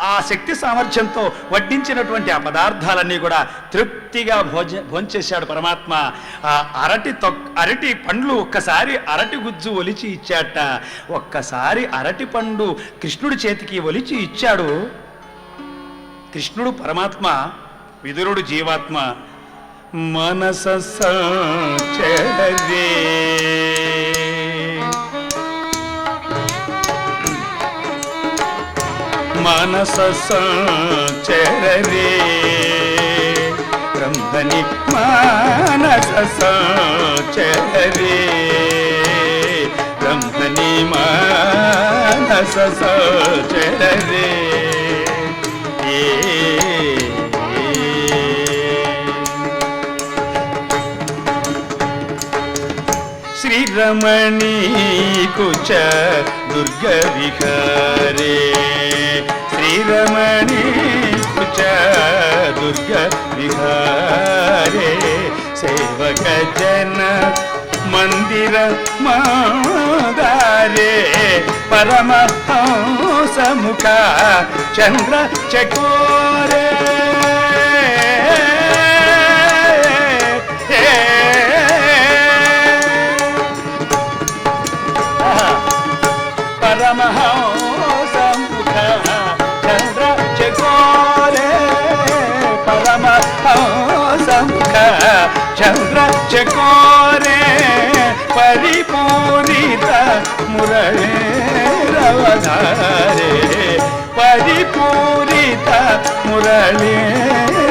ఆ శక్తి సామర్థ్యంతో వడ్డించినటువంటి ఆ పదార్థాలన్నీ కూడా తృప్తిగా భోంచేశాడు పరమాత్మ. ఆ అరటి పండ్లు ఒక్కసారి అరటి గుజ్జు ఒలిచి ఇచ్చాట. ఒక్కసారి అరటి పండు కృష్ణుడి చేతికి ఒలిచి ఇచ్చాడు. కృష్ణుడు పరమాత్మ, విదురుడు జీవాత్మ. మనస సంచరే మనస సంచరే బ్రహ్మని మానస సంచరే బ్రహ్మని మానస సంచరే శ్రీరమణీ కుచ దుర్గ విహారే శ్రీరమణీ కుచ దుర్గ విహారే సేవక జన మందిర మాదారే పరమహంసముఖ చంద్ర చకోరే పరమహంసముఖ చంద్ర చకోరే చెకోరే పరిపూరిత మురళీరవధారే పరిపూరిత మురళీరవధారే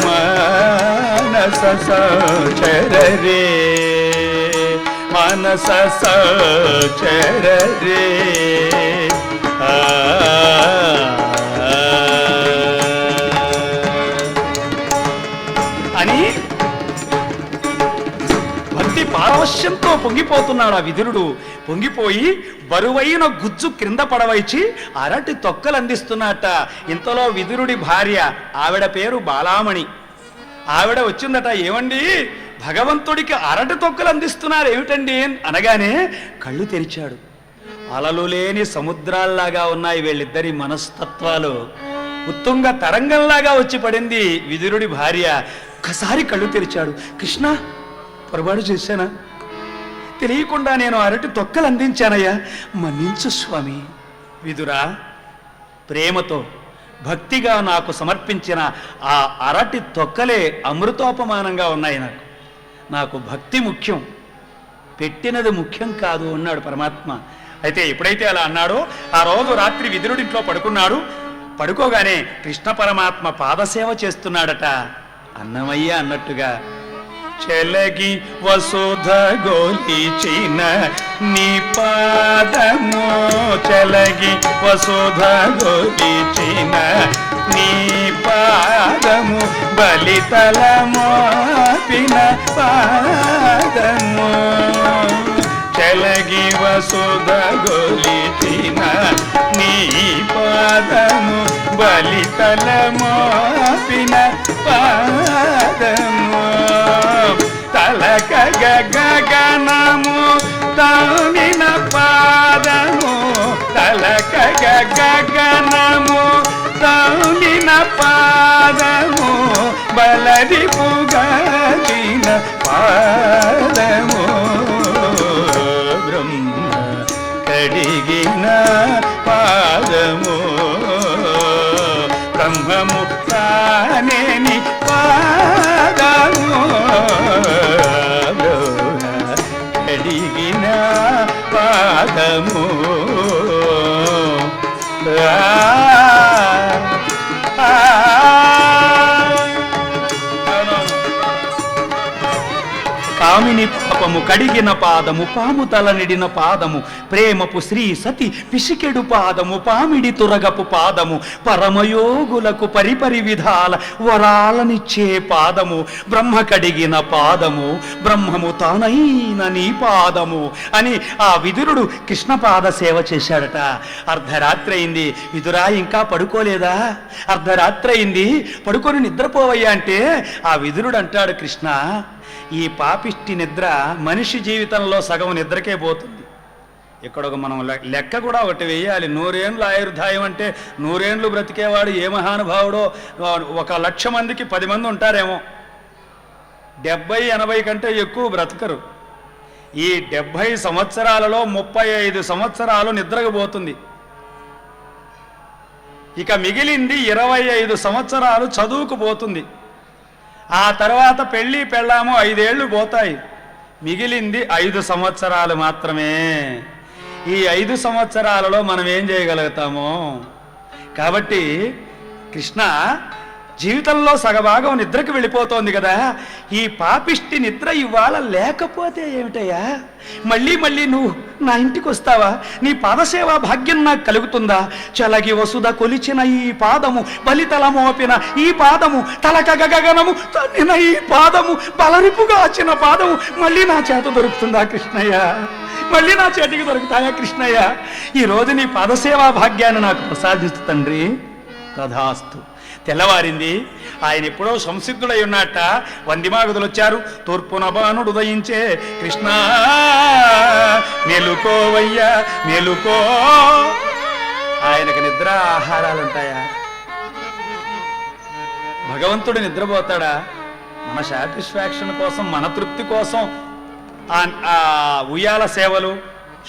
మానస సచరరే మానస సచరరే అని భక్తి పారవశ్యంతో పొంగిపోతున్నాడు ఆ విదురుడు. పొంగిపోయి బరువైన గుజ్జు క్రింద పడవైచి అరటి తొక్కలు అందిస్తున్నట్ట. ఇంతలో విదురుడి భార్య, ఆవిడ పేరు బాలామణి, ఆవిడ వచ్చిందట. ఏమండి, భగవంతుడికి అరటి తొక్కలు అందిస్తున్నారు ఏమిటండి అనగానే కళ్ళు తెరిచాడు. అలలు లేని సముద్రాల్లాగా ఉన్నాయి వీళ్ళిద్దరి మనస్తత్వాలు. ఉత్తుంగ తరంగంలాగా వచ్చి పడింది విదురుడి భార్య. ఒక్కసారి కళ్ళు తెరిచాడు. కృష్ణ, పొరపాటు చేశానా? తెలియకుండా నేను అరటి తొక్కలు అందించానయ్యా, మన్నించు స్వామి. విదురా, ప్రేమతో భక్తిగా నాకు సమర్పించిన ఆ అరటి తొక్కలే అమృతోపమానంగా ఉన్నాయి. నాకు భక్తి ముఖ్యం, పెట్టినది ముఖ్యం కాదు అన్నాడు పరమాత్మ. అయితే ఎప్పుడైతే అలా అన్నాడో ఆ రోజు రాత్రి విదురుడింట్లో పడుకున్నాడు. పడుకోగానే కృష్ణ పరమాత్మ పాదసేవ చేస్తున్నాడట. అన్నమయ్య అన్నట్టుగా చెలగి వసుధ గోలిచిన నీ పాదము, చెలగి వసుధ గోలిచిన నీ పాదము, బలితలమోపిన పాదము, చెలగి వసుధ గోలిచిన నీ పాదము, బలితలమోపిన పాదము, తలక గగనము తమిన పాదము, తలక గగనము తమిన పాదము, బలరి పుగలిన పాదము, బ్రహ్మ కడిగిన పాదము, బ్రహ్మము తానేని పాదము, కడిగిన పాదము. కామిని పాపము కడిగిన పాదము, పాము తల నిడిన పాదము, ప్రేమపు శ్రీ సతి పిసికెడు పాదము, పామిడి తురగపు పాదము, పరమయోగులకు పరిపరి విధాల వరాలనిచ్చే పాదము, బ్రహ్మ కడిగిన పాదము, బ్రహ్మము తానైన నీ పాదము అని ఆ విదురుడు కృష్ణపాద సేవ చేశాడట. అర్ధరాత్రి అయింది. విదురా, ఇంకా పడుకోలేదా? అర్ధరాత్రి అయింది, పడుకొని నిద్రపోవయ్యా అంటే ఆ విదురుడు అంటాడు, కృష్ణ, ఈ పాపిష్టి నిద్ర మనిషి జీవితంలో సగం నిద్రకే పోతుంది. ఇక్కడ ఒక మనం లెక్క కూడా ఒకటి వేయాలి. 100 ఏండ్లు ఆయుర్దాయం అంటే 100 ఏండ్లు బ్రతికేవాడు ఏ మహానుభావుడో. 1,00,000 మందికి 10 మంది ఉంటారేమో. 70-80 కంటే ఎక్కువ బ్రతకరు. ఈ 70 సంవత్సరాలలో 35 సంవత్సరాలు నిద్రకు పోతుంది. ఇక మిగిలింది 25 సంవత్సరాలు చదువుకు పోతుంది. ఆ తర్వాత పెళ్ళి పెళ్ళాము 5 ఏళ్ళు పోతాయి. మిగిలింది 5 సంవత్సరాలు మాత్రమే. ఈ 5 సంవత్సరాలలో మనం ఏం చేయగలుగుతాము? కాబట్టి కృష్ణ, జీవితంలో సగభాగం నిద్రకు వెళ్ళిపోతోంది కదా, ఈ పాపిష్టి నిద్ర ఇవాళ లేకపోతే ఏమిటయ్యా? మళ్ళీ మళ్ళీ నువ్వు నా ఇంటికి వస్తావా? నీ పాదసేవా భాగ్యం నాకు కలుగుతుందా? చలగి వసుధ కొలిచిన ఈ పాదము, బలితల మోపిన ఈ పాదము, తలక గగనము తన్నిన ఈ పాదము, బలరిపుగా వచ్చిన పాదము మళ్ళీ నా చేత దొరుకుతుందా కృష్ణయ్య? మళ్ళీ నా చేతికి దొరుకుతాయా కృష్ణయ్య? ఈరోజు నీ పాదసేవా భాగ్యాన్ని నాకు ప్రసాదిస్తు తండ్రి. తథాస్తు. తెల్లవారింది. ఆయన ఎప్పుడో సంసిద్ధుడై ఉన్నట్ట. వందిమాగదులు వచ్చారు. తూర్పున బాణుడు ఉదయించే, కృష్ణ మెలుకోవయ్యా మెలుకో. ఆయనకు నిద్ర ఆహారాలు ఉంటాయా? భగవంతుడు నిద్రపోతాడా? మన సాటిస్ఫాక్షన్ కోసం, మన తృప్తి కోసం ఆ ఉయ్యాల సేవలు,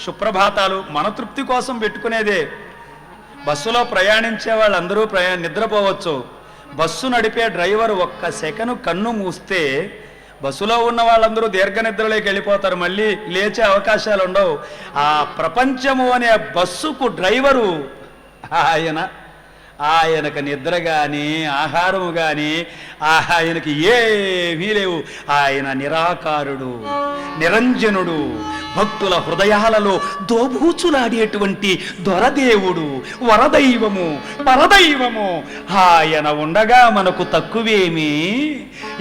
సుప్రభాతాలు మన తృప్తి కోసం పెట్టుకునేదే. బస్సులో ప్రయాణించే వాళ్ళందరూ నిద్రపోవచ్చు. బస్సు నడిపే డ్రైవర్ ఒక్క సెకను కన్ను మూస్తే బస్సులో ఉన్న వాళ్ళందరూ దీర్ఘ నిద్రలోకి వెళ్ళిపోతారు, మళ్ళీ లేచే అవకాశాలు ఉండవు. ఆ ప్రపంచము అనే బస్సుకు డ్రైవరు ఆయనకు నిద్ర కానీ ఆహారము కానీ ఆయనకి ఏమీ లేవు. ఆయన నిరాకారుడు, నిరంజనుడు, భక్తుల హృదయాలలో దోబూచులాడేటువంటి దొరదేవుడు, వరదైవము, పరదైవము. ఆయన ఉండగా మనకు తక్కువేమి.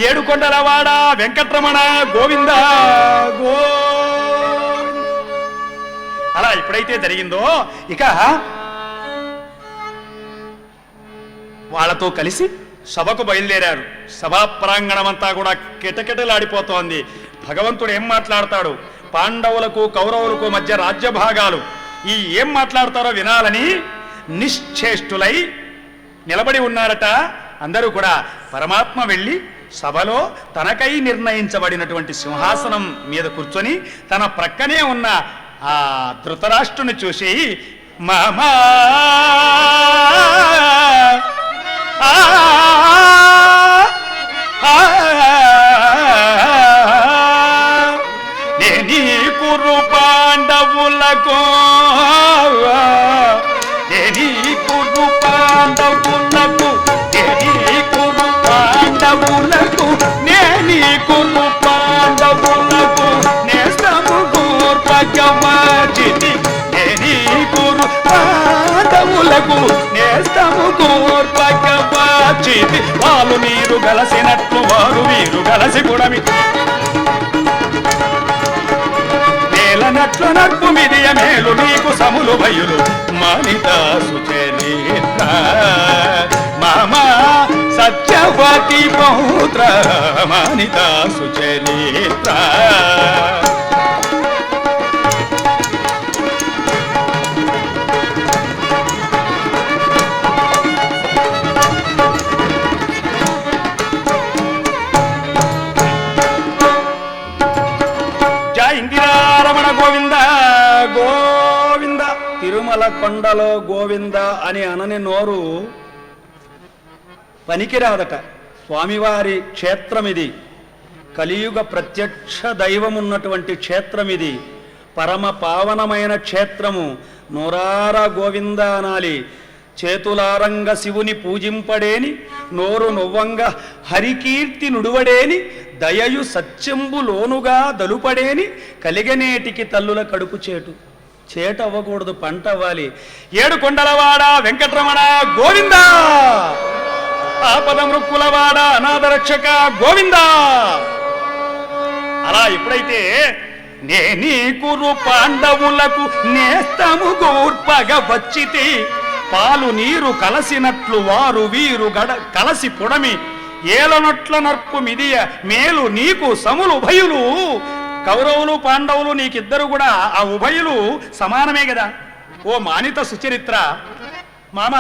ఏడుకొండలవాడ వెంకట్రమణ గోవింద అలా ఎప్పుడైతే జరిగిందో ఇక వాళ్ళతో కలిసి సభకు బయలుదేరారు. సభా ప్రాంగణమంతా కూడా కిటకిటలాడిపోతోంది. భగవంతుడు ఏం మాట్లాడతాడు? పాండవులకు కౌరవులకు మధ్య రాజ్య భాగాలు ఈ ఏం మాట్లాడతారో వినాలని నిశ్చేష్టులై నిలబడి ఉన్నారట. అందరూ కూడా పరమాత్మ వెళ్ళి సభలో తనకై నిర్ణయించబడినటువంటి సింహాసనం మీద కూర్చొని తన ప్రక్కనే ఉన్న ఆ ధృతరాష్ట్రుని చూసి మామా కురు పాండవులకు కురు పాండవులకు కురు పాండవులకు నేని కురు పాండవులకు నేస్తము గోర్పగమాచితి నేని కురు పాండవులకు నేస్తము గోర్పగమాచితి వాళ్ళు నీరు గలసినట్లు వారు వీరు గలసి పుడమి నట్లు నర్పు మిదియ మేలు నీకు సములు భయులు మానితా సుచరిత మామా సత్యవతి పౌత్ర మానితా సుచరిత. గోవింద గోవింద తిరుమల కొండలో గోవింద అని అనని నోరు పనికిరాదట. స్వామివారి క్షేత్రమిది, కలియుగ ప్రత్యక్ష దైవం ఉన్నటువంటి క్షేత్రమిది, పరమ పావనమైన క్షేత్రము. నోరారా గోవింద అనాలి. చేతులారంగ శివుని పూజింపడేని, నోరు నొవ్వంగ హరికీర్తి నుడువడేని, దయయు సత్యంబు లోనుగా దలుపడేని, కలిగనేటికి తల్లుల కడుపు చేట అవ్వకూడదు, పంట అవ్వాలి. ఏడుకొండలవాడ వెంకటరమణ గోవింద, ఆపద మృక్కులవాడ అనాథరక్షక గోవింద. అలా ఎప్పుడైతే నేనీ కురు పాండవులకు నేస్తము గోర్పగ వచ్చితి, పాలు నీరు కలసినట్లు వారు వీరు కలసి పుడమి ఏలనొట్ల నర్పు మిదియ మేలు నీకు సములు ఉభయులు. కౌరవులు పాండవులు నీకిద్దరు కూడా ఆ ఉభయులు సమానమే కదా. ఓ మానిత సుచరిత్ర మామ,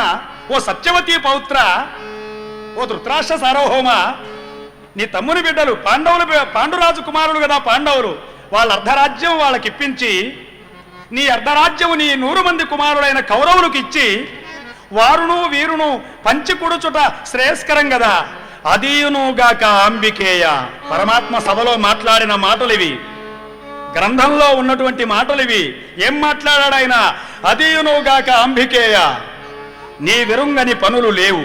ఓ సత్యవతి పౌత్ర, ఓ ధృతరాష్ట్ర సార్వభౌమ, నీ తమ్ముని బిడ్డలు పాండురాజు కుమారులు కదా పాండవులు. వాళ్ళ అర్ధరాజ్యం వాళ్ళకిప్పించి నీ అర్ధరాజ్యము నీ 100 మంది కుమారులైన కౌరవులకు ఇచ్చి వారును వీరును పంచికుడుచుట శ్రేయస్కరం కదా. అదీయునుగాక అంబికేయ. పరమాత్మ సభలో మాట్లాడిన మాటలివి, గ్రంథంలో ఉన్నటువంటి మాటలివి. ఏం మాట్లాడాడు ఆయన? అదీయునుగాక అంబికేయ, నీ విరుంగని పనులు లేవు.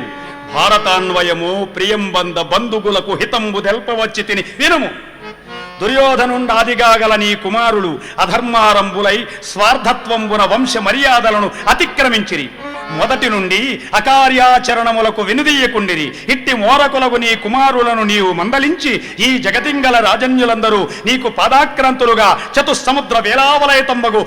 భారతాన్వయము ప్రియంబంద బంధుగులకు హితంబు తెల్పవచ్చి తిని వినుము. దుర్యోధనుండాదిగాగల నీ కుమారులు అధర్మారంభులై స్వార్థత్వంబున వంశ మర్యాదలను అతిక్రమించిరి. మొదటి నుండి అకార్యాచరణములకు వెనుదీయకుండిరి. ఇట్టి మోరకులకు నీ కుమారులను నీవు మందలించి ఈ జగతింగల రాజన్యులందరూ నీకు పాదాక్రాంతులుగా చతుస్సముద్ర వేలావలయతంబగు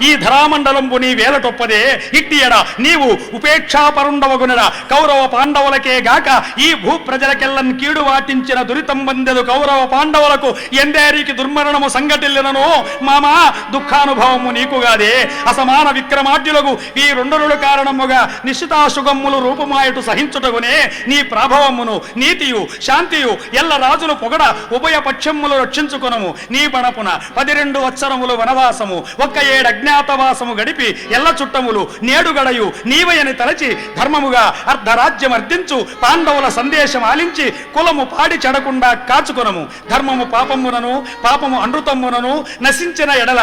ఈ ధరామండలంబు నీ వేలటొప్పదే. ఇట్టి ఎడ నీవు ఉపేక్షాపరుండవగునడ కౌరవ పాండవులకే గాక ఈ భూ ప్రజలకెల్లన్ కీడు వాటించిన దురితంబందెదు కౌరవ పాండవులకు ఎందేరికి దుర్మరణము సంఘటిల్లినను మామా దుఃఖానుభవము నీకుగాదే. అసమాన విక్రమాడ్యులకు ఈ 2 కారణము నిశ్చలముగా నిశ్చితాశుగమ్ములు రూపుమాయటు సహించుటగునే నీ ప్రాభవమును నీతియు శాంతియు ఎల్ల రాజులు పొగడ ఉభయ పక్షములు రక్షించుకొనము. నీ బణపున 12 వత్సరములు వనవాసము 1 ఏడు అజ్ఞాతవాసము గడిపి ఎల్ల చుట్టములు నేడుగడయు నీవయని తలచి ధర్మముగా అర్ధరాజ్యం అర్థించు పాండవుల సందేశం ఆలించి కులము పాడి చెడకుండా కాచుకొనము. ధర్మము పాపమునను పాపము అనృతమునను నశించిన ఎడల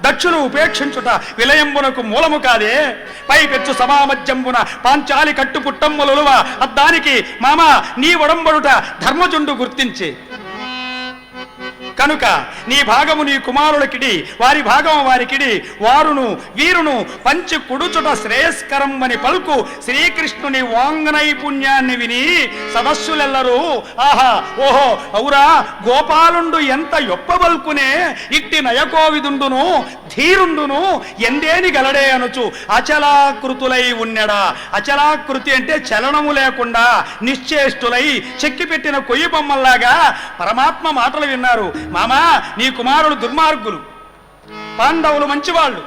దక్షులు ఉపేక్షించుట విలయంబునకు మూలము కాదే. పై పెచ్చు సమామధ్యంబున పాంచాలి కట్టు పుట్టమ్ములువ అద్దానికి మామ నీ ఒడంబడుట ధర్మజుండు గుర్తించి కనుక నీ భాగము నీ కుమారులకిడి వారి భాగము వారికిడి వారును వీరును పంచి కుడుచుట శ్రేయస్కరం అని పలుకు శ్రీకృష్ణుని వాంగ్నైపుణ్యాన్ని విని సదస్సులెల్లరూ ఆహా ఓహో ఔరా గోపాలుండు ఎంత యొప్పబల్కునే ఇట్టి నయకోవిదుండును ధీరుండును ఎందేని గలడే అనుచు అచలాకృతులై ఉన్నడా. అచలాకృతి అంటే చలనము లేకుండా నిశ్చేష్టులై చెక్కిపెట్టిన కొయ్యి బొమ్మల్లాగా పరమాత్మ మాటలు విన్నారు. మామా నీ కుమారులు దుర్మార్గులు, పాండవులు మంచివాళ్ళు.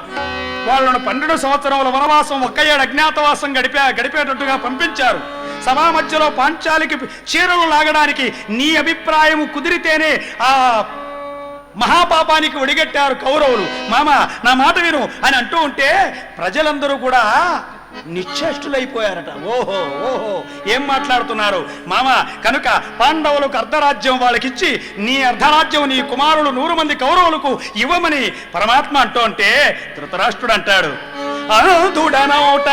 వాళ్ళను 12 సంవత్సరముల వనవాసం 1 ఏడు అజ్ఞాతవాసం గడిపేటట్టుగా పంపించారు. సభా మధ్యలో పాంచాలికి చీరలు లాగడానికి నీ అభిప్రాయము కుదిరితేనే ఆ మహాపాపానికి ఒడిగట్టారు కౌరవులు. మామ నా మాట విను అని అంటూ ఉంటే ప్రజలందరూ కూడా నిశ్చేష్టులైపోయారట. ఓహో ఓహో ఏం మాట్లాడుతున్నారు మామ. కనుక పాండవులకు అర్ధరాజ్యం వాళ్ళకిచ్చి నీ అర్ధరాజ్యం నీ కుమారులు 100 మంది కౌరవులకు ఇవ్వమని పరమాత్మ అంటూ ఉంటే ధృతరాష్ట్రుడు అంటాడు అనుదుడనౌట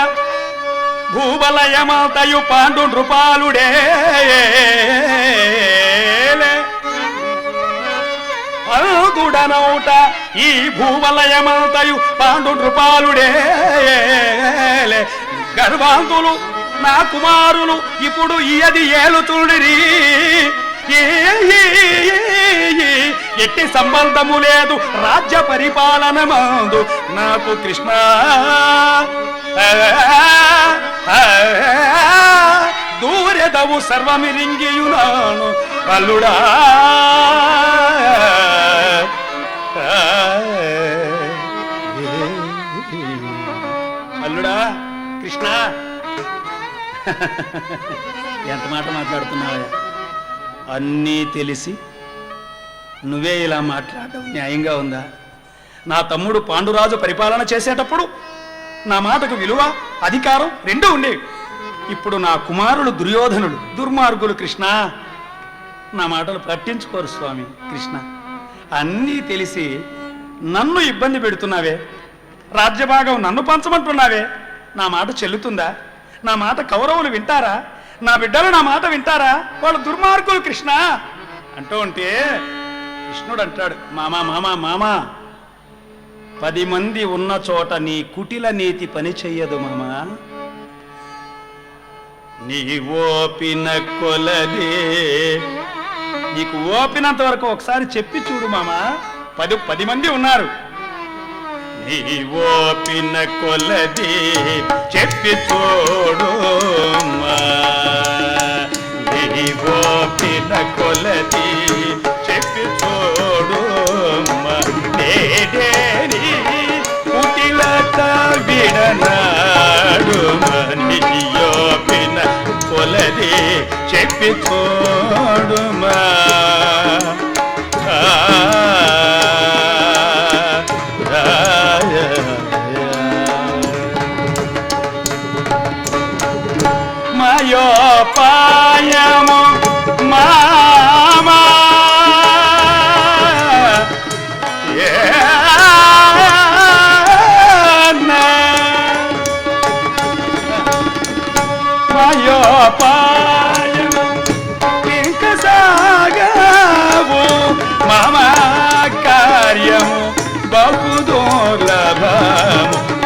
భూబలయమాతయు పాండు నృపాలుడే అనుదుడనౌట ఈ భూవలయమంతయు పాండు నృపాలుడే గర్వాంతులు నా కుమారులు ఇప్పుడు ఇయది ఏలుతుడిరి ఎట్టి సంబంధము లేదు రాజ్య పరిపాలన మందు నాకు కృష్ణ దూరెదవు సర్వమిరింగియునాను అల్లుడా. అల్లుడా కృష్ణ ఎంత మాట మాట్లాడుతున్నావా? అన్నీ తెలిసి నువ్వే ఇలా మాట్లాడటం న్యాయంగా ఉందా? నా తమ్ముడు పాండురాజు పరిపాలన చేసేటప్పుడు నా మాటకు విలువ అధికారం రెండూ ఉండేవి. ఇప్పుడు నా కుమారులు దుర్యోధనుడు దుర్మార్గులు. కృష్ణ నా మాటలు పట్టించుకోరు స్వామి. కృష్ణ అన్నీ తెలిసి నన్ను ఇబ్బంది పెడుతున్నావే, రాజ్యభాగం నన్ను పంచమంటున్నావే, నా మాట చెల్లుతుందా? నా మాట కౌరవులు వింటారా? నా బిడ్డలు నా మాట వింటారా? వాళ్ళు దుర్మార్గులు కృష్ణ అంటూ ఉంటే కృష్ణుడు అంటాడు మామా మామా మామా 10 మంది ఉన్న చోట నీ కుటిల నీతి పని చెయ్యదు మామా. నీ ఓపిన కొలదే నీకు ఓపినంత వరకు ఒకసారి చెప్పి చూడు మామా. 10 మంది ఉన్నారు. నీ ఓపిన కొలదే చెప్పి చూడు నీ ఓపిన కొలది చెప్పి చూడు నేడేని కుటిలత విడనాడు నీ ఓపిన కొలది చెప్పి చూడుమా. మయోపాయము మామా మయోపాయము ఇంక సాగవు మామా కార్యము బహుదూర్లభము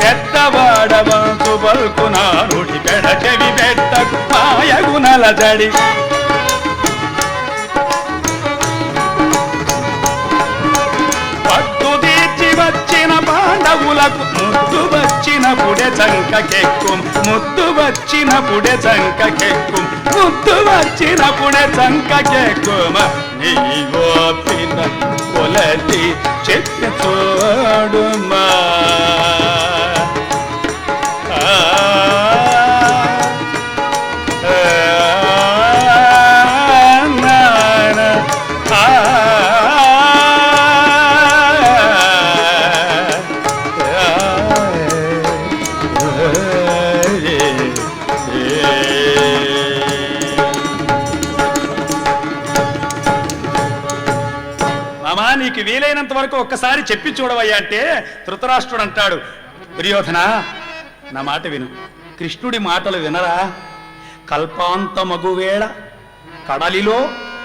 పెద్దవాడవంతు బల్కునారుడి పెడచెవి పెట్టకు మాయగునల జడి పట్టు తీర్చి వచ్చిన పాండవులకు ముద్దు వచ్చినప్పుడే చంకకెక్కు ముద్దు వచ్చినప్పుడే చంకకెక్కు ముద్దు వచ్చినప్పుడే చంకకెక్కుమ నీ ఓపిన కొలది చెప్పి చూడుమా. నీకు వీలైనంత వరకు ఒక్కసారి చెప్పి చూడవయ్యా అంటే ధృతరాష్ట్రుడు అంటాడు, దుర్యోధన నా మాట విను, కృష్ణుడి మాటలు వినరా? కల్పాంతమగువేళ కడలిలో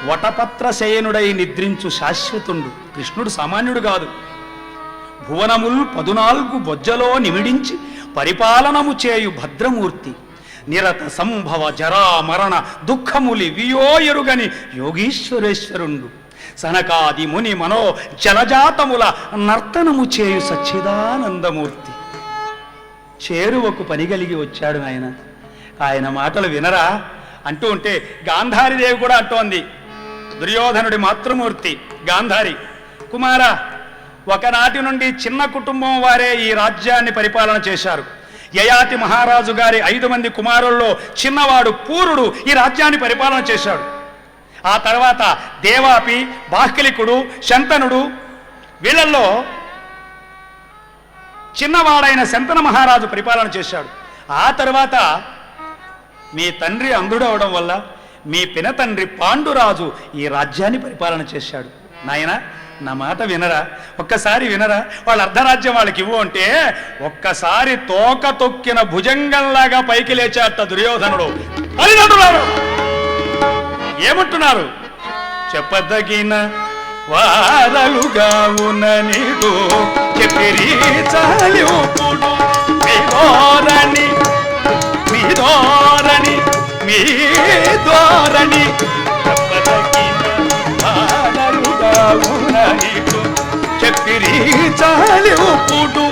వటపత్ర శయనుడై నిద్రించు శాశ్వతుండు. కృష్ణుడు సామాన్యుడు కాదు. భువనముల్ 14 బొజ్జలో నిమిడించి పరిపాలనము చేయు భద్రమూర్తి. నిరత సంభవ జరా మరణ దుఃఖములి వియో ఎరుగని యోగీశ్వరేశ్వరుండు. సనకాది ముని మనో జలజాతముల నర్తనము చేయు సచ్చిదానందమూర్తి. చేరువకు పని కలిగి వచ్చాడు ఆయన మాటలు వినరా అంటూ ఉంటే గాంధారీదేవి కూడా అంటోంది, దుర్యోధనుడి మాతృమూర్తి గాంధారి, కుమారా, ఒకనాటి నుండి చిన్న కుటుంబం వారే ఈ రాజ్యాన్ని పరిపాలన చేశారు. యయాతి మహారాజు గారి 5 మంది కుమారుల్లో చిన్నవాడు పూరుడు ఈ రాజ్యాన్ని పరిపాలన చేశాడు. ఆ తర్వాత దేవాపి, బాహ్లికుడు, శంతనుడు, వీళ్ళల్లో చిన్నవాడైన శంతన మహారాజు పరిపాలన చేశాడు. ఆ తర్వాత మీ తండ్రి అంధుడు అవడం వల్ల మీ పినతండ్రి పాండురాజు ఈ రాజ్యాన్ని పరిపాలన చేశాడు. నాయన నా మాట వినరా, ఒక్కసారి వినరా, వాళ్ళ అర్ధరాజ్యం వాళ్ళకి ఇవ్వు అంటే ఒక్కసారి తోక తొక్కిన భుజంగంలాగా పైకి లేచాట దుర్యోధనుడు. తల్లిదండ్రులారు ఏమంటున్నారు? చెప్పదగిన వారలుగా ఉన్న నీడు చెప్పిరి చాలిపుడు మీ ధోరణి చెప్పిరి చాలిపుడు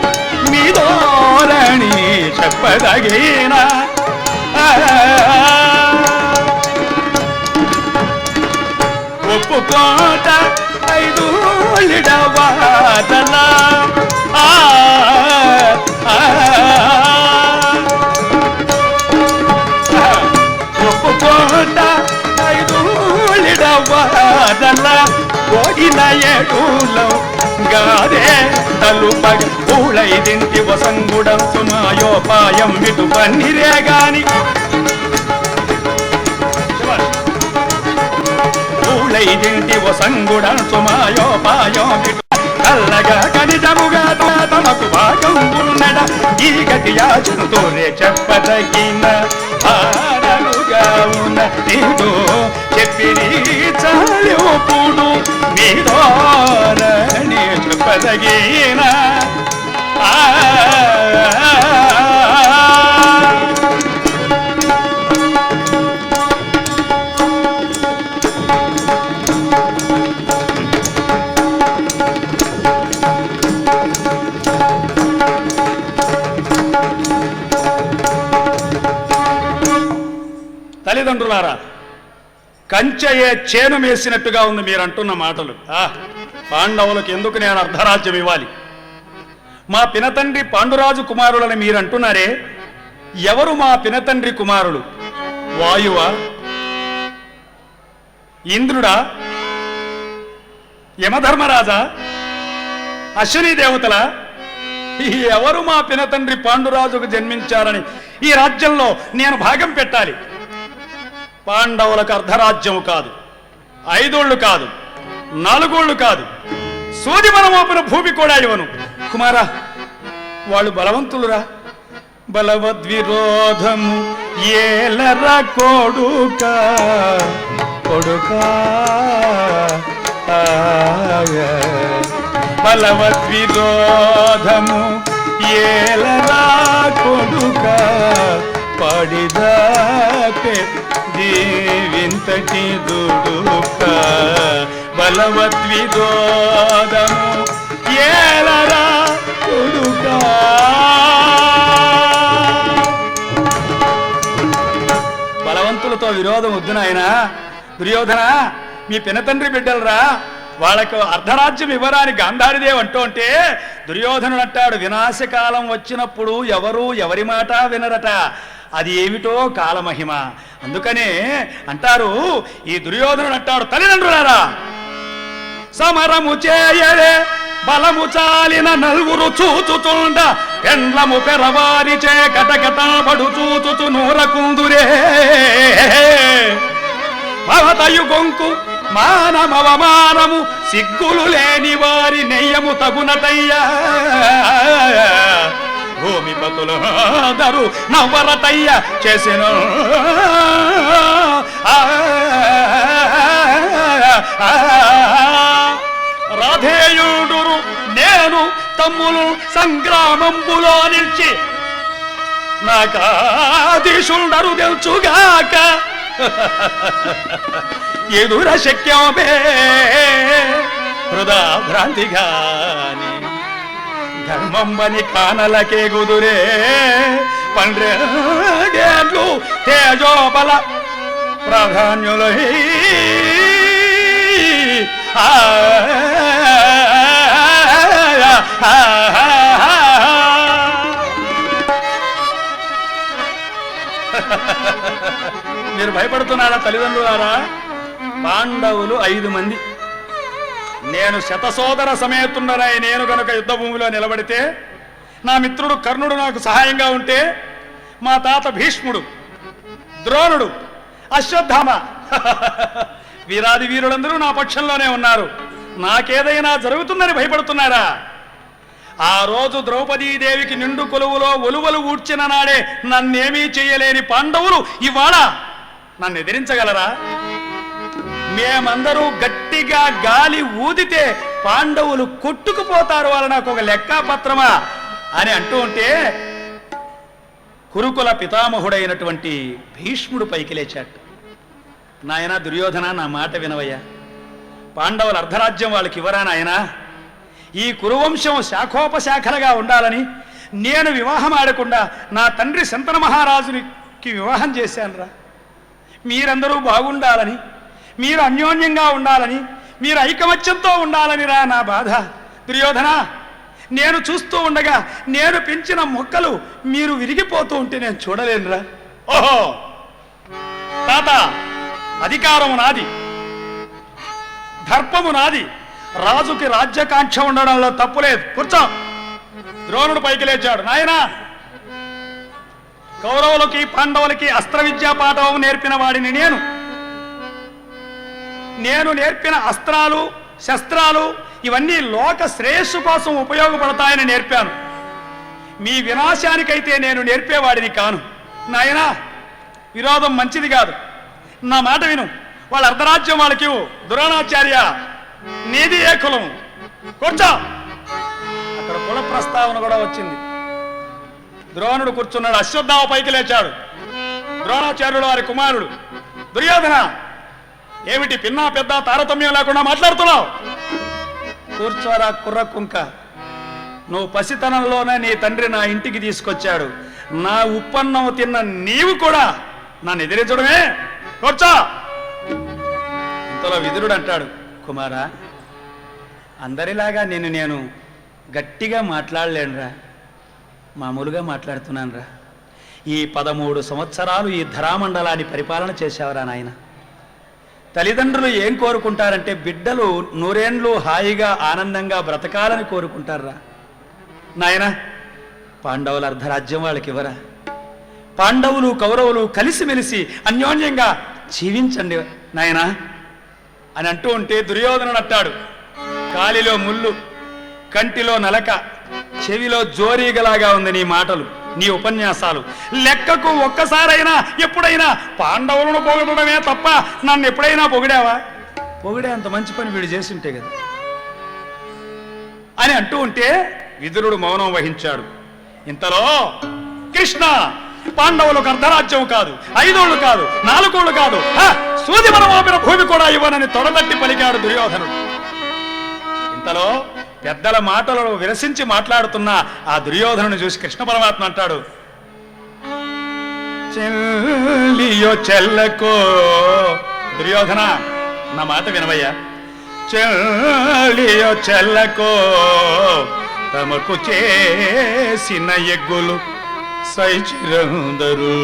మీ ధోరణి చెప్పదగిన ఒప్పుకోట 5 లిడవాదన ఒప్పుకోట 5 లిడవాదన పోగిన ఏడులో గాదే తలుపగ పూళైదింటి వసంగుడంతు మాయోపాయం ఇటు పన్నిరే గాని పూళైదింటి వసంగుడంతు మాయోపాయం ఇటు కల్లగా కనిజముగా తమకు భాగం ఉన్నడ ఈ గతి యాచంతోనే చెప్పదగిన ఆరలుగా ఉన్న నీడు చెప్పిరి చాలిపుడు మీ ధోరణి చెప్పదగిన తల్లిదండ్రులారా, కంచెయే చేను మేసినట్టుగా ఉంది మీరు అంటున్న మాటలు. పాండవులకు ఎందుకు నేను అర్ధరాజ్యం ఇవ్వాలి? మా పినతండ్రి పాండురాజు కుమారులని మీరు అంటున్నారే, ఎవరు మా పినతండ్రి కుమారులు? వాయువా, ఇంద్రుడా, యమధర్మరాజా, అశ్విని దేవతల? ఎవరు మా పినతండ్రి పాండురాజుకు జన్మించారని ఈ రాజ్యంలో నేను భాగం పెట్టాలి? పాండవులకు అర్ధరాజ్యం కాదు, 5 కాదు, 4 కాదు, సూది బలమోపిన భూమి కూడా ఇవ్వను. కుమారా, వాళ్ళు బలవంతులురా. బలవద్విరోధము ఏలరా కొడుకా బలవద్విరోధము ఏలరా కొడుకా పడిదా దీవింతటి దుడుక బలవద్విరోధము ఏలరా కొడుకా. బలవంతులతో విరోధం వద్దు నాయనా. దుర్యోధన, మీ పినతండ్రి బిడ్డలరా, వాళ్ళకు అర్ధరాజ్యం ఇవ్వరాని గాంధారీదేవి అంటూ ఉంటే దుర్యోధనుడు అంటాడు, వినాశకాలం వచ్చినప్పుడు ఎవరు ఎవరి మాట వినరట. అది ఏమిటో కాలమహిమ. అందుకనే అంటారు, ఈ దుర్యోధనుడు అంటాడు, తల్లిదండ్రులారా, సమరము చేయరే బలము చాలిన 4 చూచుతుండ పెండ్లము పెరవారిచే కటకటబడు చూచుచు నూరకుందురే భవతయు గొంకు మానమవమానము సిగ్గులు లేని వారి నెయ్యము తగునటయ్యా భూమిపతులందరూ నవరతయ్య చేసిన రాధేయుడురు నేను తమ్ములు సంగ్రామంబులో నిలిచి నాకాదీశుండరు తెలుచుగాక ఎదుర శక్యమే హృదా భ్రాంతిగాని ధర్మంబని కానలకే గుదురే పండ్రేళ్ళు తేజోబల ప్రాధాన్యులై మీరు భయపడుతున్నారా తల్లిదండ్రులారా? పాండవులు 5 మంది. నేను శతసోదర సమేతున్నరై నేను గనుక యుద్ధ భూమిలో నిలబడితే, నా మిత్రుడు కర్ణుడు నాకు సహాయంగా ఉంటే, మా తాత భీష్ముడు, ద్రోణుడు, అశ్వత్థామ వీరాది వీరులందరూ నా పక్షంలోనే ఉన్నారు. నాకేదైనా జరుగుతుందని భయపడుతున్నారా? ఆ రోజు ద్రౌపదీదేవికి నిండు కొలువులో ఒలువలు ఊడ్చిన నాడే నన్నేమీ చేయలేని పాండవులు ఇవాళ నన్ను ఎదిరించగలరా? మేమందరూ గట్టిగా గాలి ఊదితే పాండవులు కొట్టుకుపోతారు, వాళ్ళ నాకు ఒక లెక్కాపత్రమా అని అంటూ ఉంటే, కురుకుల పితామహుడైనటువంటి భీష్ముడు పైకి లేచాడు. నాయన దుర్యోధన, నా మాట వినవయ్యా. పాండవుల అర్ధరాజ్యం వాళ్ళకి ఇవ్వరా నాయనా? ఈ కురువంశం శాఖోపశాఖలుగా ఉండాలని నేను వివాహం ఆడకుండా నా తండ్రి శంతన మహారాజునికి వివాహం చేశానురా. మీరందరూ బాగుండాలని, మీరు అన్యోన్యంగా ఉండాలని, మీరు ఐకమత్యంతో ఉండాలని రా నా బాధ. దుర్యోధన, నేను చూస్తూ ఉండగా నేను పెంచిన మొక్కలు మీరు విరిగిపోతూ ఉంటే నేను చూడలేనురా. ఓహో తాత, అధికారము నాది, దర్పము నాది, రాజుకి రాజ్యకాంక్ష ఉండడంలో తప్పులేదు. కూర్చో. ద్రోణుడు పైకి లేచాడు. నాయనా, కౌరవులకి పాండవులకి అస్త్ర విద్యా పాఠం నేర్పిన వాడిని నేను నేర్పిన అస్త్రాలు శస్త్రాలు ఇవన్నీ లోక శ్రేయస్సు కోసం ఉపయోగపడతాయని నేర్పాను. మీ వినాశానికైతే నేను నేర్పేవాడిని కాను. నాయనా, విరోధం మంచిది కాదు. నా మాట విను. వాళ్ళ అర్ధరాజ్యం వాళ్ళకి ద్రోణాచార్య, నీది ఏ కులం? కూర్చో. అక్కడ కుల ప్రస్తావన కూడా వచ్చింది. ద్రోణుడు కూర్చున్నాడు. అశ్వత్థామ పైకి లేచాడు. ద్రోణాచార్యుడు వారి కుమారుడు. దుర్యోధన, ఏమిటి పిన్నా పెద్ద తారతమ్యం లేకుండా మాట్లాడుతున్నావు? కూర్చోరా కుర్ర కుంక. నువ్వు పసితనంలోనే నీ తండ్రి నా ఇంటికి తీసుకొచ్చాడు. నా ఉప్పన్నం తిన్న నీవు కూడా నన్ను ఎదిరించడమే. కూర్చో. ఇంతలో విదురుడు అంటాడు, కుమారా, అందరిలాగా నేను గట్టిగా మాట్లాడలేనురా, మామూలుగా మాట్లాడుతున్నానురా. ఈ 13 సంవత్సరాలు ఈ ధరామండలాన్ని పరిపాలన చేశావురా నాయన. తల్లిదండ్రులు ఏం కోరుకుంటారంటే బిడ్డలు 100 ఏండ్లు హాయిగా ఆనందంగా బ్రతకాలని కోరుకుంటారా నాయన. పాండవుల అర్ధరాజ్యం వాళ్ళకి ఇవ్వరా? పాండవులు కౌరవులు కలిసిమెలిసి అన్యోన్యంగా జీవించండి నాయనా అని అంటూ ఉంటే, దుర్యోధనుడు అంటాడు, కాలిలో ముళ్ళు, కంటిలో నలక, చెవిలో జోరీగలాగా ఉంది నీ మాటలు, నీ ఉపన్యాసాలు. లెక్కకు ఒక్కసారైనా ఎప్పుడైనా పాండవులను పొగడమే తప్ప నన్ను ఎప్పుడైనా పొగిడావా? పొగిడే అంత మంచి పని వీడు చేసి ఉంటే కదా అని అంటూ ఉంటే విదురుడు మౌనం వహించాడు. ఇంతలో కృష్ణ, పాండవులకు అర్ధరాజ్యం కాదు, 5 ఏళ్ళు కాదు, 4 ఏళ్ళు కాదు, సూది మనమోపిన భూమి కూడా ఇవ్వనని తొడబెట్టి పలికాడు దుర్యోధనుడు. ఇంతలో పెద్దల మాటలను విరసించి మాట్లాడుతున్న ఆ దుర్యోధనుని చూసి కృష్ణ పరమాత్మ అంటాడు, చెల్లియో చెల్లకో. దుర్యోధన, నా మాట వినవయ్యా. చెల్లియో చెల్లకో, తమకు చేసిన ఎగ్గులు సైచిరందరూ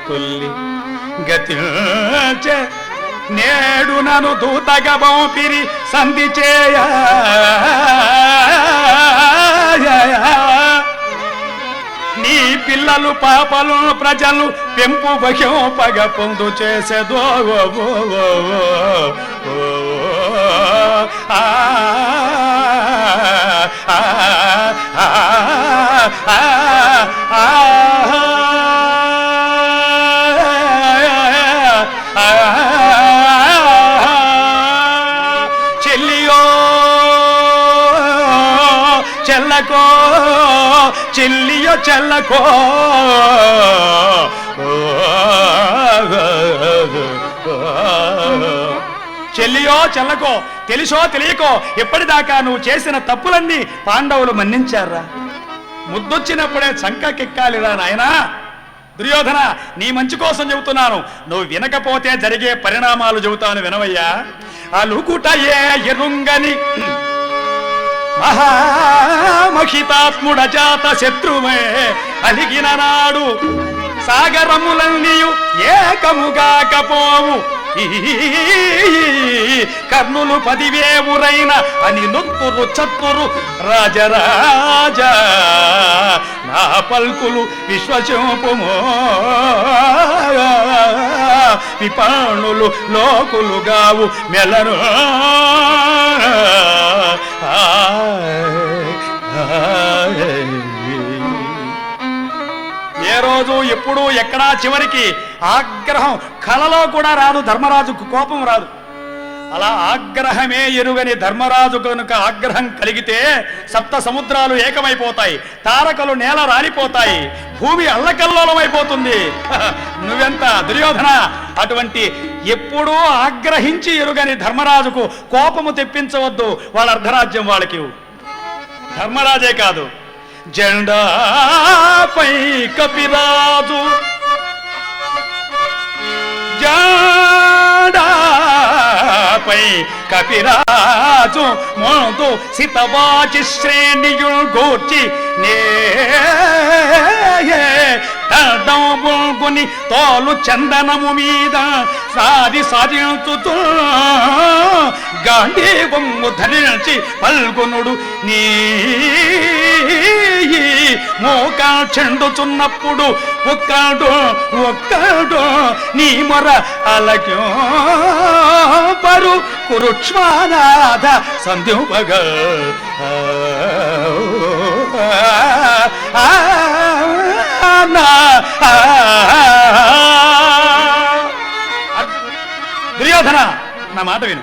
కొల్లి గతి నేడు నను దూతగా పంపిరి సంధి చేయ. నీ పిల్లలు పాపలు ప్రజలు పెంపు బహ్యోపగ పొందు చేసేదో చెల్లియో చెల్లకో చెల్లియో చెల్లకో చెల్లియో చెల్లకో తెలుసో తెలియకో ఎప్పటిదాకా నువ్వు చేసిన తప్పులన్నీ పాండవులు మన్నించారా? ముద్దొచ్చినప్పుడే చంకకెక్కాలిరా నాయనా. దుర్యోధన, నీ మంచి కోసం చెబుతున్నాను, నువ్వు వినకపోతే జరిగే పరిణామాలు చెబుతాను వినవయ్యా. అలుగుటయే ఎరుంగని మహామహితాత్ముడజాత శత్రువే అలిగిన నాడు సాగరములన్నీయు ఏకముగాకపోవు కర్ణులు 10,000 అని నొత్తురు చత్తురు రాజరాజ నా పల్కులు విశ్వశోపమో విపాణులు లోకులుగావు మెలను ఏ రోజు ఎప్పుడు ఎక్కడా చివరికి ఆగ్రహం కలలో కూడా రాదు, ధర్మరాజుకు కోపం రాదు. అలా ఆగ్రహమే ఎరుగని ధర్మరాజు కనుక ఆగ్రహం కలిగితే 7 సముద్రాలు ఏకమైపోతాయి, తారకలు నేల రాలిపోతాయి, భూమి అల్లకల్లోలమైపోతుంది. నువ్వెంత దుర్యోధన! అటువంటి ఎప్పుడూ ఆగ్రహించి ఎరుగని ధర్మరాజుకు కోపము తెప్పించవద్దు. వాళ్ళ అర్ధరాజ్యం వాళ్ళకి. ధర్మరాజే కాదు, జెండాపై కపిరాజు జెండాపై కపిరాజు మోదు సితవాచి శ్రేణియుల్ గూర్చి నే తడబుల్గుని తోలు చందనము మీద సాది సాధించుతూ గాంధీవము ధరించి పల్గొనుడు నీ మోకా చెండుచున్నప్పుడు ఒక్కడు నీ మొర అలక్యో పరు కురుక్ష్మానాథ సంధ్యుపగ దుర్యోధన, నా మాట విను.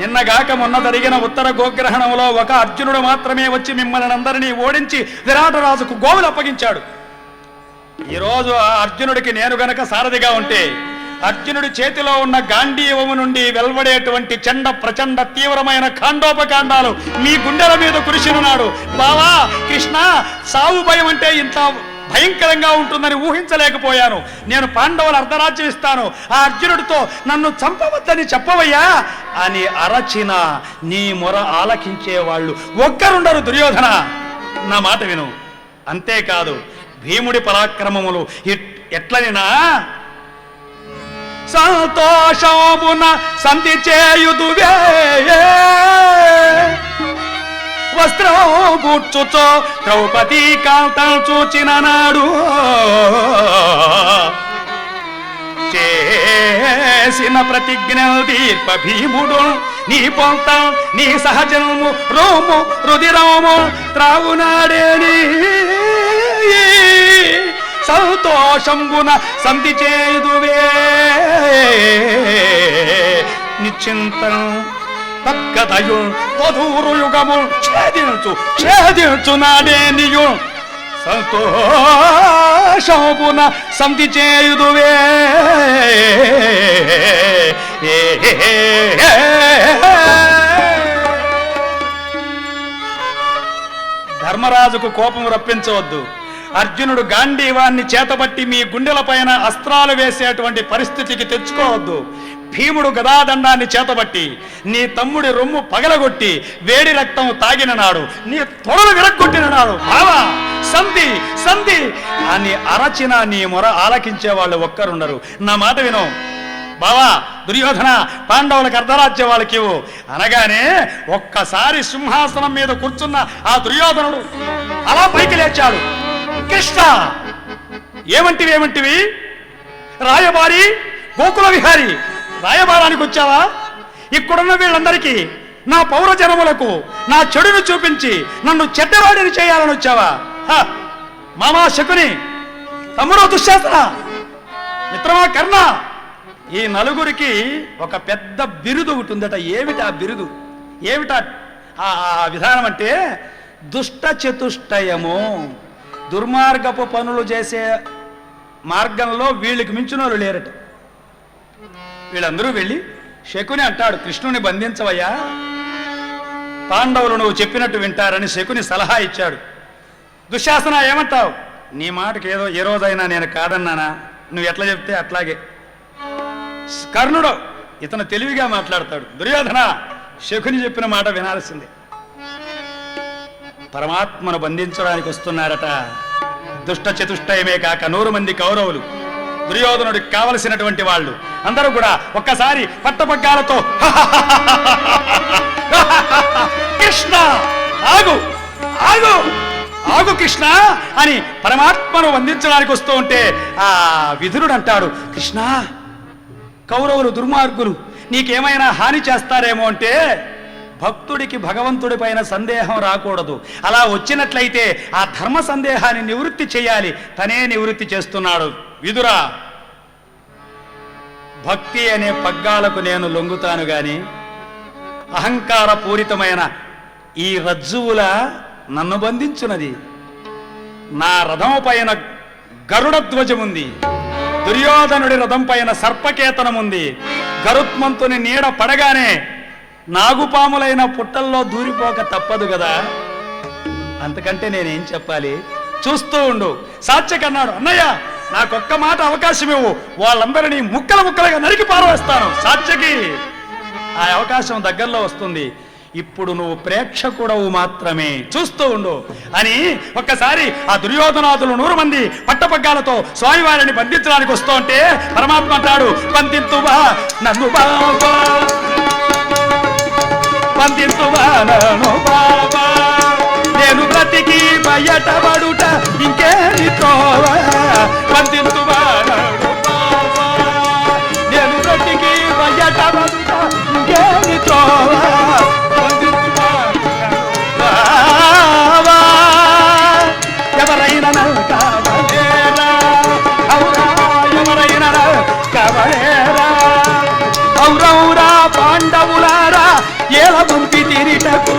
నిన్నగాక మొన్న జరిగిన ఉత్తర గోగ్రహణంలో ఒక అర్జునుడు మాత్రమే వచ్చి మిమ్మల్ని అందరినీ ఓడించి విరాటరాజుకు గోవులు అప్పగించాడు. ఈరోజు ఆ అర్జునుడికి నేను గనక సారథిగా ఉంటే అర్జునుడి చేతిలో ఉన్న గాంధీవము నుండి వెల్వడేటువంటి చండ ప్రచండ తీవ్రమైన ఖాండోపకాండాలు మీ గుండెల మీద కురిసినాడు. బావా కృష్ణ, సావు భయం అంటే ఇంత భయంకరంగా ఉంటుందని ఊహించలేకపోయాను. నేను పాండవుల అర్ధరాజ్యం ఇస్తాను, ఆ అర్జునుడితో నన్ను చంపవద్దని చెప్పవయ్యా అని అరచిన నీ మొర ఆలకించే వాళ్ళు ఒక్కరుండరు దుర్యోధన. నా మాట విను. అంతేకాదు, భీముడి పరాక్రమములు ఎట్లనినా సంతోషమున సంధి చేయుదువే వస్త్రం గుచ్చుచో ద్రౌపదీ కాంతం చూచిన నాడు చేసిన ప్రతిజ్ఞ దీర్ప భీముడు నీ పొంతం నీ సహజము రోము రుదిరము త్రాగునాడేని సంతోషంబున సంధి చేయుదువే నిశ్చింతం తగ్గదయు తదూరు యుగము ఛేదించు నాడేనియు సంతోషమున సంధి చేయుదువే. ధర్మరాజుకు కోపం రప్పించవద్దు. అర్జునుడు గాంధీవాన్ని చేతబట్టి మీ గుండెల పైన అస్త్రాలు వేసేటువంటి పరిస్థితికి తెచ్చుకోవద్దు. భీముడు గదాదండాన్ని చేతబట్టి నీ తమ్ముడి రొమ్ము పగలగొట్టి వేడి రక్తం తాగిన నాడు, నీ తొడలు విరగొట్టిన నాడు బావా సంధి సంధి అని అరచిన నీ మొర ఆలకించే వాళ్ళు ఒక్కరుండరు. నా మాట విను బావా. దుర్యోధన, పాండవులకు అర్ధరాజ్య వాళ్ళకి ఇవ్వు అనగానే ఒక్కసారి సింహాసనం మీద కూర్చున్న ఆ దుర్యోధనుడు అలా పైకి లేచాడు. కృష్ణ ఏమంటివి రాయబారి గోకుల విహారి రాయబారానికి వచ్చావా? ఇక్కడున్న వీళ్ళందరికీ నా పౌరజనములకు నా చెడును చూపించి నన్ను చెడ్డవాడిని చేయాలని వచ్చావా? మామా శకుని, తమ్ముడు దుశ్శాసన, మిత్రమా కర్ణ, ఈ నలుగురికి ఒక పెద్ద బిరుదు ఒకటి ఉందట. ఏమిటా బిరుదు? ఏమిటా ఆ విధానం అంటే దుష్ట చతుష్టయము. దుర్మార్గపు పనులు చేసే మార్గంలో వీళ్ళకి మించిన వాళ్ళు లేరట. వీళ్ళందరూ వెళ్ళి శకుని అంటాడు, కృష్ణుని బంధించవయ్యా, పాండవులు నువ్వు చెప్పినట్టు వింటారని శకుని సలహా ఇచ్చాడు. దుశ్శాసన ఏమంటావు? నీ మాటకి ఏదో ఏ రోజైనా నేను కాదన్నానా? నువ్వు ఎట్లా చెప్తే అట్లాగే. కర్ణుడు ఇతను తెలివిగా మాట్లాడతాడు. దుర్యోధన, శకుని చెప్పిన మాట వినాల్సిందే. పరమాత్మను బంధించడానికి వస్తున్నారట. దుష్ట చతుష్టయమే కాక 100 మంది కౌరవులు, దుర్యోధనుడికి కావలసినటువంటి వాళ్ళు అందరూ కూడా ఒక్కసారి పట్టపగ్గాలతో కృష్ణ ఆగు ఆగు ఆగు కృష్ణ అని పరమాత్మను వందించడానికి వస్తూ ఉంటే ఆ విదురుడు అంటాడు, కృష్ణ, కౌరవులు దుర్మార్గులు నీకేమైనా హాని చేస్తారేమో అంటే భక్తుడికి భగవంతుడి పైన సందేహం రాకూడదు. అలా వచ్చినట్లయితే ఆ ధర్మ సందేహాన్ని నివృత్తి చేయాలి. తనే నివృత్తి చేస్తున్నాడు. విదురా, భక్తి అనే పగ్గాలకు నేను లొంగుతాను గాని అహంకార పూరితమైన ఈ రజ్జువుల నన్ను బంధించున్నది. నా రథం పైన గరుడ ధ్వజముంది, దుర్యోధనుడి రథం పైన సర్పకేతనముంది. గరుత్మంతుని నీడ పడగానే నాగుపాములైన పుట్టల్లో దూరిపోక తప్పదు కదా. అంతకంటే నేనేం చెప్పాలి? చూస్తూ ఉండు. సాత్యకన్నాడు, అన్నయ్య నాకొక్క మాట అవకాశం ఇవ్వు, వాళ్ళందరినీ ముక్కలుగా నరికి పారవేస్తాను. సాత్యకి ఆ అవకాశం దగ్గరలో వస్తుంది. ఇప్పుడు నువ్వు ప్రేక్షకుడవు మాత్రమే, చూస్తూ ఉండు అని ఒక్కసారి ఆ దుర్యోధనాదులు 100 మంది పట్టపగ్గాలతో స్వామివారిని బంధించడానికి వస్తూ ఉంటే పరమాత్మ అంటాడు, బంధింతువా నన్ను బాబా, బంధింతువా నన్ను బాబా, నేను బ్రతికి బయటపడుట ఇంకేది తోవా, బంధింతువా నన్ను బాబా, నేను బ్రతికి బయటపడుట ఇంకేది తోవా, ఎవరైనా కావలేరా, ఔరా ఎవరైనా కావలేరా, ఔరౌరా పాండవులారా ఏల పంపి తిరిటకు,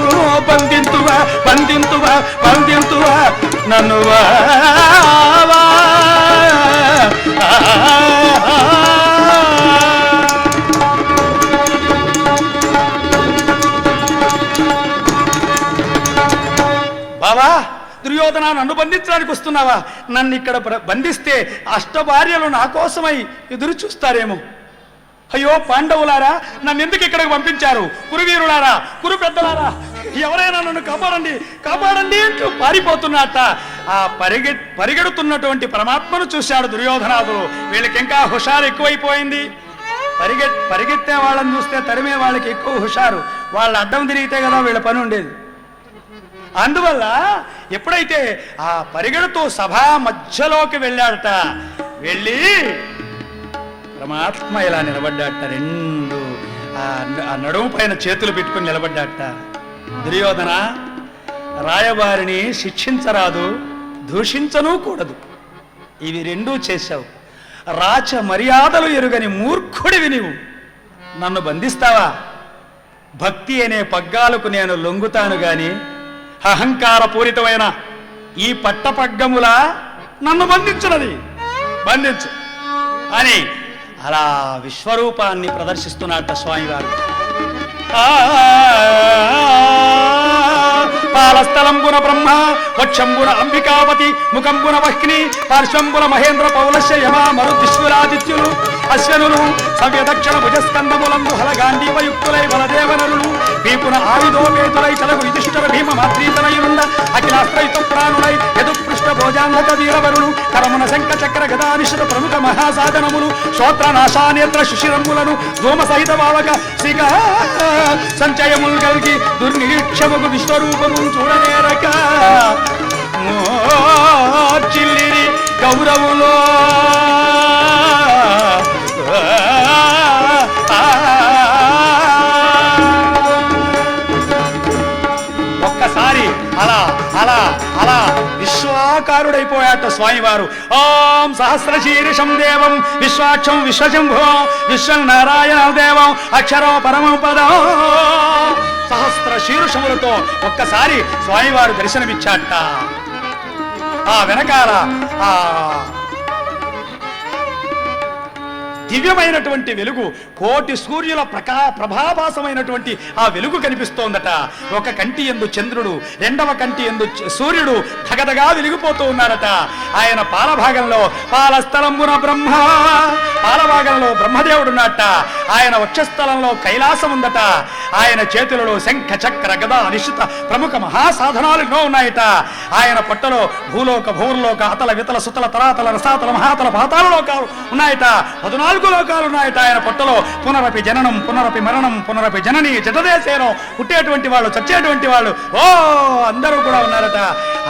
బంధింతువా బంధింతువా బంధింతువా నన్ను వావా. బావా, దుర్యోధన నన్ను బంధించడానికి వస్తున్నావా? నన్ను ఇక్కడ బంధిస్తే అష్టభార్యలు నా కోసమై ఎదురు చూస్తారేమో. అయ్యో పాండవులారా, నన్ను ఎందుకు ఇక్కడికి పంపించారు? కురువీరులారా, కురు పెద్దలారా, ఎవరైనా నన్ను కాపాడండి కాపాడండి అంటూ పారిపోతున్నట్ట. ఆ పరిగెడుతున్నటువంటి పరమాత్మను చూశాడు దుర్యోధనాదులు. వీళ్ళకి ఇంకా హుషారు ఎక్కువైపోయింది. పరిగెత్తే వాళ్ళని చూస్తే తరిమే వాళ్ళకి ఎక్కువ హుషారు. వాళ్ళ అడ్డం తిరిగితే కదా వీళ్ళ పని ఉండేది. అందువల్ల ఎప్పుడైతే ఆ పరిగెడుతూ సభా మధ్యలోకి వెళ్ళాడట, వెళ్ళి పరమాత్మ ఇలా నిలబడ్డాట. రెండు ఆ నడుము పైన చేతులు పెట్టుకుని నిలబడ్డాట. దుర్యోధన, రాయబారిని శిక్షించరాదు, దూషించనూ కూడదు. ఇవి రెండూ చేశావు. రాచ మర్యాదలు ఎరుగని మూర్ఖుడివి నీవు. నన్ను బంధిస్తావా? భక్తి అనే పగ్గాలకు నేను లొంగుతాను గాని అహంకార పూరితమైన ఈ పట్టపగ్గముల నన్ను బంధించున్నది. బంధించు అని అలా విశ్వరూపాన్ని ప్రదర్శిస్తున్నట్ట స్వామివారు. పాలస్థలంబున బ్రహ్మ, వక్షంబున అంబికాపతి, ముఖంబున వహ్ని, పార్శ్వంబున మహేంద్ర పౌలశ్య యమ మరుద్విశ్వరాదిత్యులు, అశ్వనులు, సవ్య దక్షిణ భుజస్కందములందు హలగాంధీవయుక్తులై బలదేవనరులు, వీపున ఆయుధోపేతులై చలగు యుధిష్ఠిర భీమ మాత్రీతనయుండ, అఖిలాస్త్రైత ప్రాణులై యదుపృష్ట భోజాంధక వీరవరులు, కరమున శంఖ చక్ర గదానిషుల ప్రముఖ మహాసాధనములు, శ్రోత్ర నాశానేత్ర శిశిరంబులను ధూమ సహిత భావక శ్రీక సంచయములు కలిగి దుర్నిరీక్షముకు విశ్వరూపము చూడనేరక మోర్చిల పెదవులో ఒక్కసారి అలా అలా అలా విశ్వాకారుడైపోయాట స్వామివారు. ఓం సహస్రశీర్షం దేవం విశ్వాక్షం విశ్వశంభో విశ్వం నారాయణ దేవం అక్షరో పరమం పదం. సహస్ర శీర్షములతో ఒక్కసారి స్వామివారు దర్శనమిచ్చాట. ఆ వెనకాల ఆ దివ్యమైనటువంటి వెలుగు, కోటి సూర్యుల ప్రభాభాసమైనటువంటి ఆ వెలుగు కనిపిస్తోందట. ఒక కంటి యందు చంద్రుడు, రెండవ కంటి యందు సూర్యుడు ధగధగా వెలిగిపోతూ ఉన్నారట. ఆయన పాలభాగంలో పాలస్థలంబున బ్రహ్మ, పాలభాగంలో బ్రహ్మదేవుడు ఉన్నట్ట. ఆయన వక్షస్థలంలో కైలాసం ఉందట. ఆయన చేతులలో శంఖ చక్ర గద నిశ్చిత ప్రముఖ మహాసాధనాలు ఎన్నో ఉన్నాయట. ఆయన పొట్టలో భూలోక భూర్లోక అతల వితల సుతల తరాతల రసాతల మహాతల పాతాల లోకాలు ఉన్నాయట. 14 లోకాలు ఉన్నాయట ఆయన పొట్టలో. పునరపి జననం పునరపి మరణం పునరపి జనని జటదేశేనం, పుట్టేటువంటి వాళ్ళు చచ్చేటువంటి వాళ్ళు అందరూ కూడా ఉన్నారట.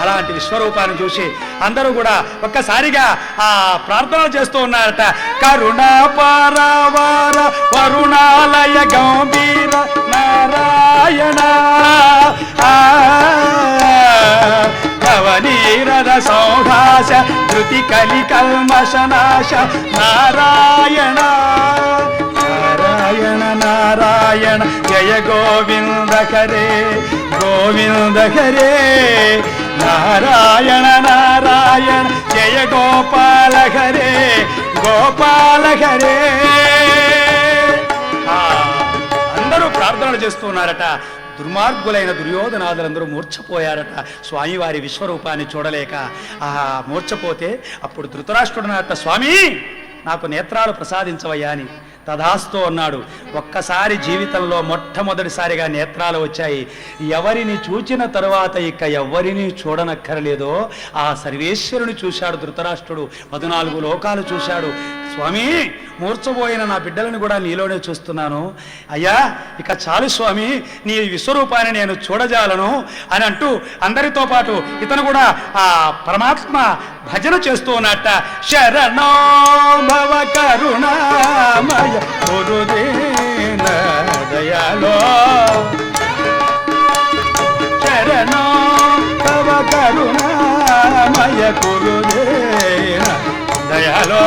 అలాంటి విశ్వరూపాన్ని చూసి అందరూ కూడా ఒక్కసారిగా ఆ ప్రార్థన చేస్తూ ఉన్నారట. కరుణా పరవార వరుణాలయ గంభీర నారాయణ నవనీరద సౌధాశ ధృతి కలి కల్మషనాశ నారాయణ నారాయణ నారాయణ జయ గోవింద హరే గోవింద హరే నారాయణ నారాయణ జయ గోపాల హరే గోపాల హరే. అందరూ ప్రార్థనలు చేస్తున్నారట. దుర్మార్గులైన దుర్యోధనాదులందరూ మూర్ఛపోయారట స్వామివారి విశ్వరూపాన్ని చూడలేక. మూర్ఛపోతే అప్పుడు ధృతరాష్ట్రుడున్నట్ట, స్వామి నాకు నేత్రాలు ప్రసాదించవయ్యా అని. తదాస్తు అన్నాడు. ఒక్కసారి జీవితంలో మొట్టమొదటిసారిగా నేత్రాలు వచ్చాయి. ఎవరిని చూచిన తరువాత ఇక ఎవరిని చూడనక్కర్లేదో ఆ సర్వేశ్వరుని చూశాడు ధృతరాష్ట్రుడు. 14 లోకాలు చూశాడు. స్వామి మూర్చబోయిన నా బిడ్డలను కూడా నీలోనే చూస్తున్నాను అయ్యా, ఇక చాలు స్వామి, నీ విశ్వరూపాన్ని నేను చూడజాలను అని అంటూ అందరితో పాటు ఇతను కూడా ఆ పరమాత్మ భజన చేస్తూ ఉన్నట్ట. శరణో భవ కరుణామయ గురుదేన దయాలో, శరణో భవ కరుణామయ గురుదేన దయాలో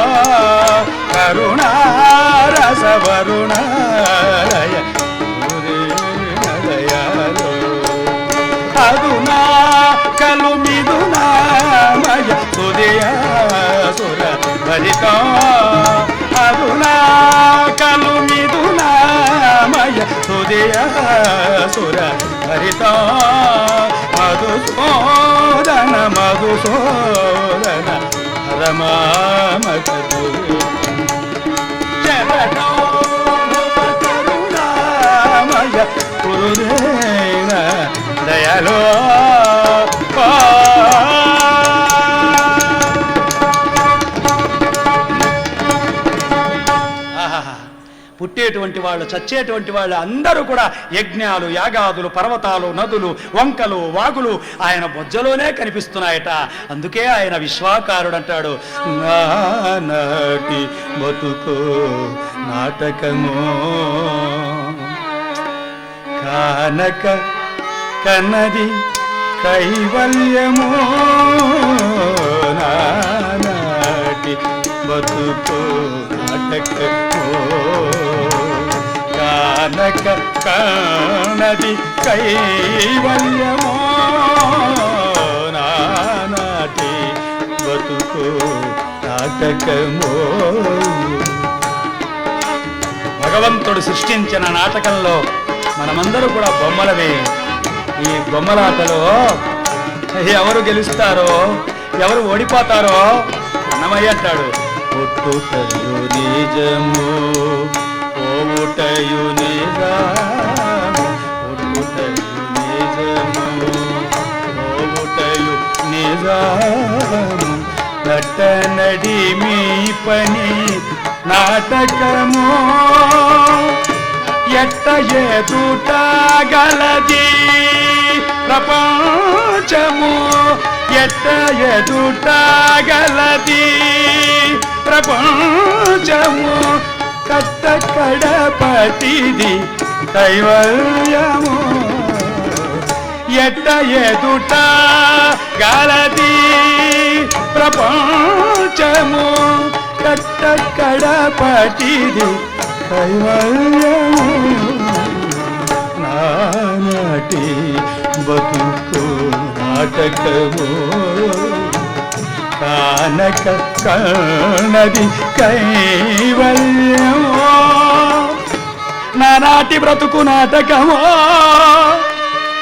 కరుణారస వరుణాలయ గురుదేన దయాలో అదునా కలు మిదునామయ సుదయ సుర భరితం అదునా కలు మిదునామయ సుదయ సుర భరితం మధుసూదన మధుసూదన రమామకదు శరణో కరుణామయ గురుదేన దయాలో. పుట్టేటువంటి వాళ్ళు చచ్చేటువంటి వాళ్ళు అందరూ కూడా యజ్ఞాలు యాగాదులు పర్వతాలు నదులు వంకలు వాగులు ఆయన బొజ్జలోనే కనిపిస్తున్నాయట. అందుకే ఆయన విశ్వాకారుడు అంటాడు. నాటి బతుకో నాటకమో కానక కన్నది కైవల్యమో నాటి బతుకో నాటకమో కానక కన్నది కైవల్యమో నాటి బతుకో నాటకమో. భగవంతుడు సృష్టించిన నాటకంలో మనమందరూ కూడా బొమ్మలమే. ఈ బొమ్మలాటలో ఎవరు గెలుస్తారో ఎవరు ఓడిపోతారో అన్నమయ్య అంటాడు. పుట్టుటయు నిజము పోవుటయు నిజము, పుట్టుటయు నిజము పోవుటయు నిజము, నటనడి మీ పని నాటకము ఎట్ట ఎదుట గలది ప్రపంచము ఎట్ట ఎదుటగలది ప్రపంచము కట్ట కడపటిది కైవల్యము ఎట్ట ఎదుట గలది ప్రపంచము కట్ట కడపటిది కైవల్యము నానాటి బతుకు నాటకము కానక కన్నది కైవల్యము నానాటి బ్రతుకు నాటకము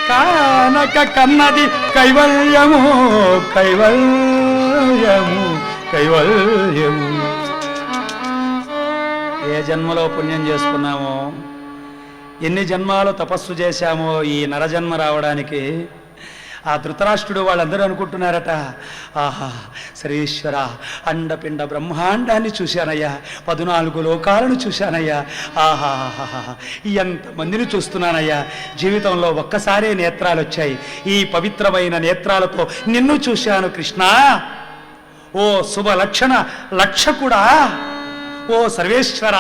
కానక కన్నది కైవల్యము కైవల్యము కైవల్యము. ఏ జన్మలో పుణ్యం చేసుకున్నామో, ఎన్ని జన్మాలు తపస్సు చేశామో ఈ నరజన్మ రావడానికి. ఆ ధృతరాష్ట్రుడు వాళ్ళందరూ అనుకుంటున్నారట, ఆహా సర్వేశ్వర అండపిండ బ్రహ్మాండాన్ని చూశానయ్యా, 14 లోకాలను చూశానయ్యా, ఆహాహా ఎంతమందిని చూస్తున్నానయ్యా, జీవితంలో ఒక్కసారే నేత్రాలు వచ్చాయి, ఈ పవిత్రమైన నేత్రాలతో నిన్ను చూశాను కృష్ణ. ఓ శుభ లక్షణ లక్షకుడా, ఓ సర్వేశ్వర,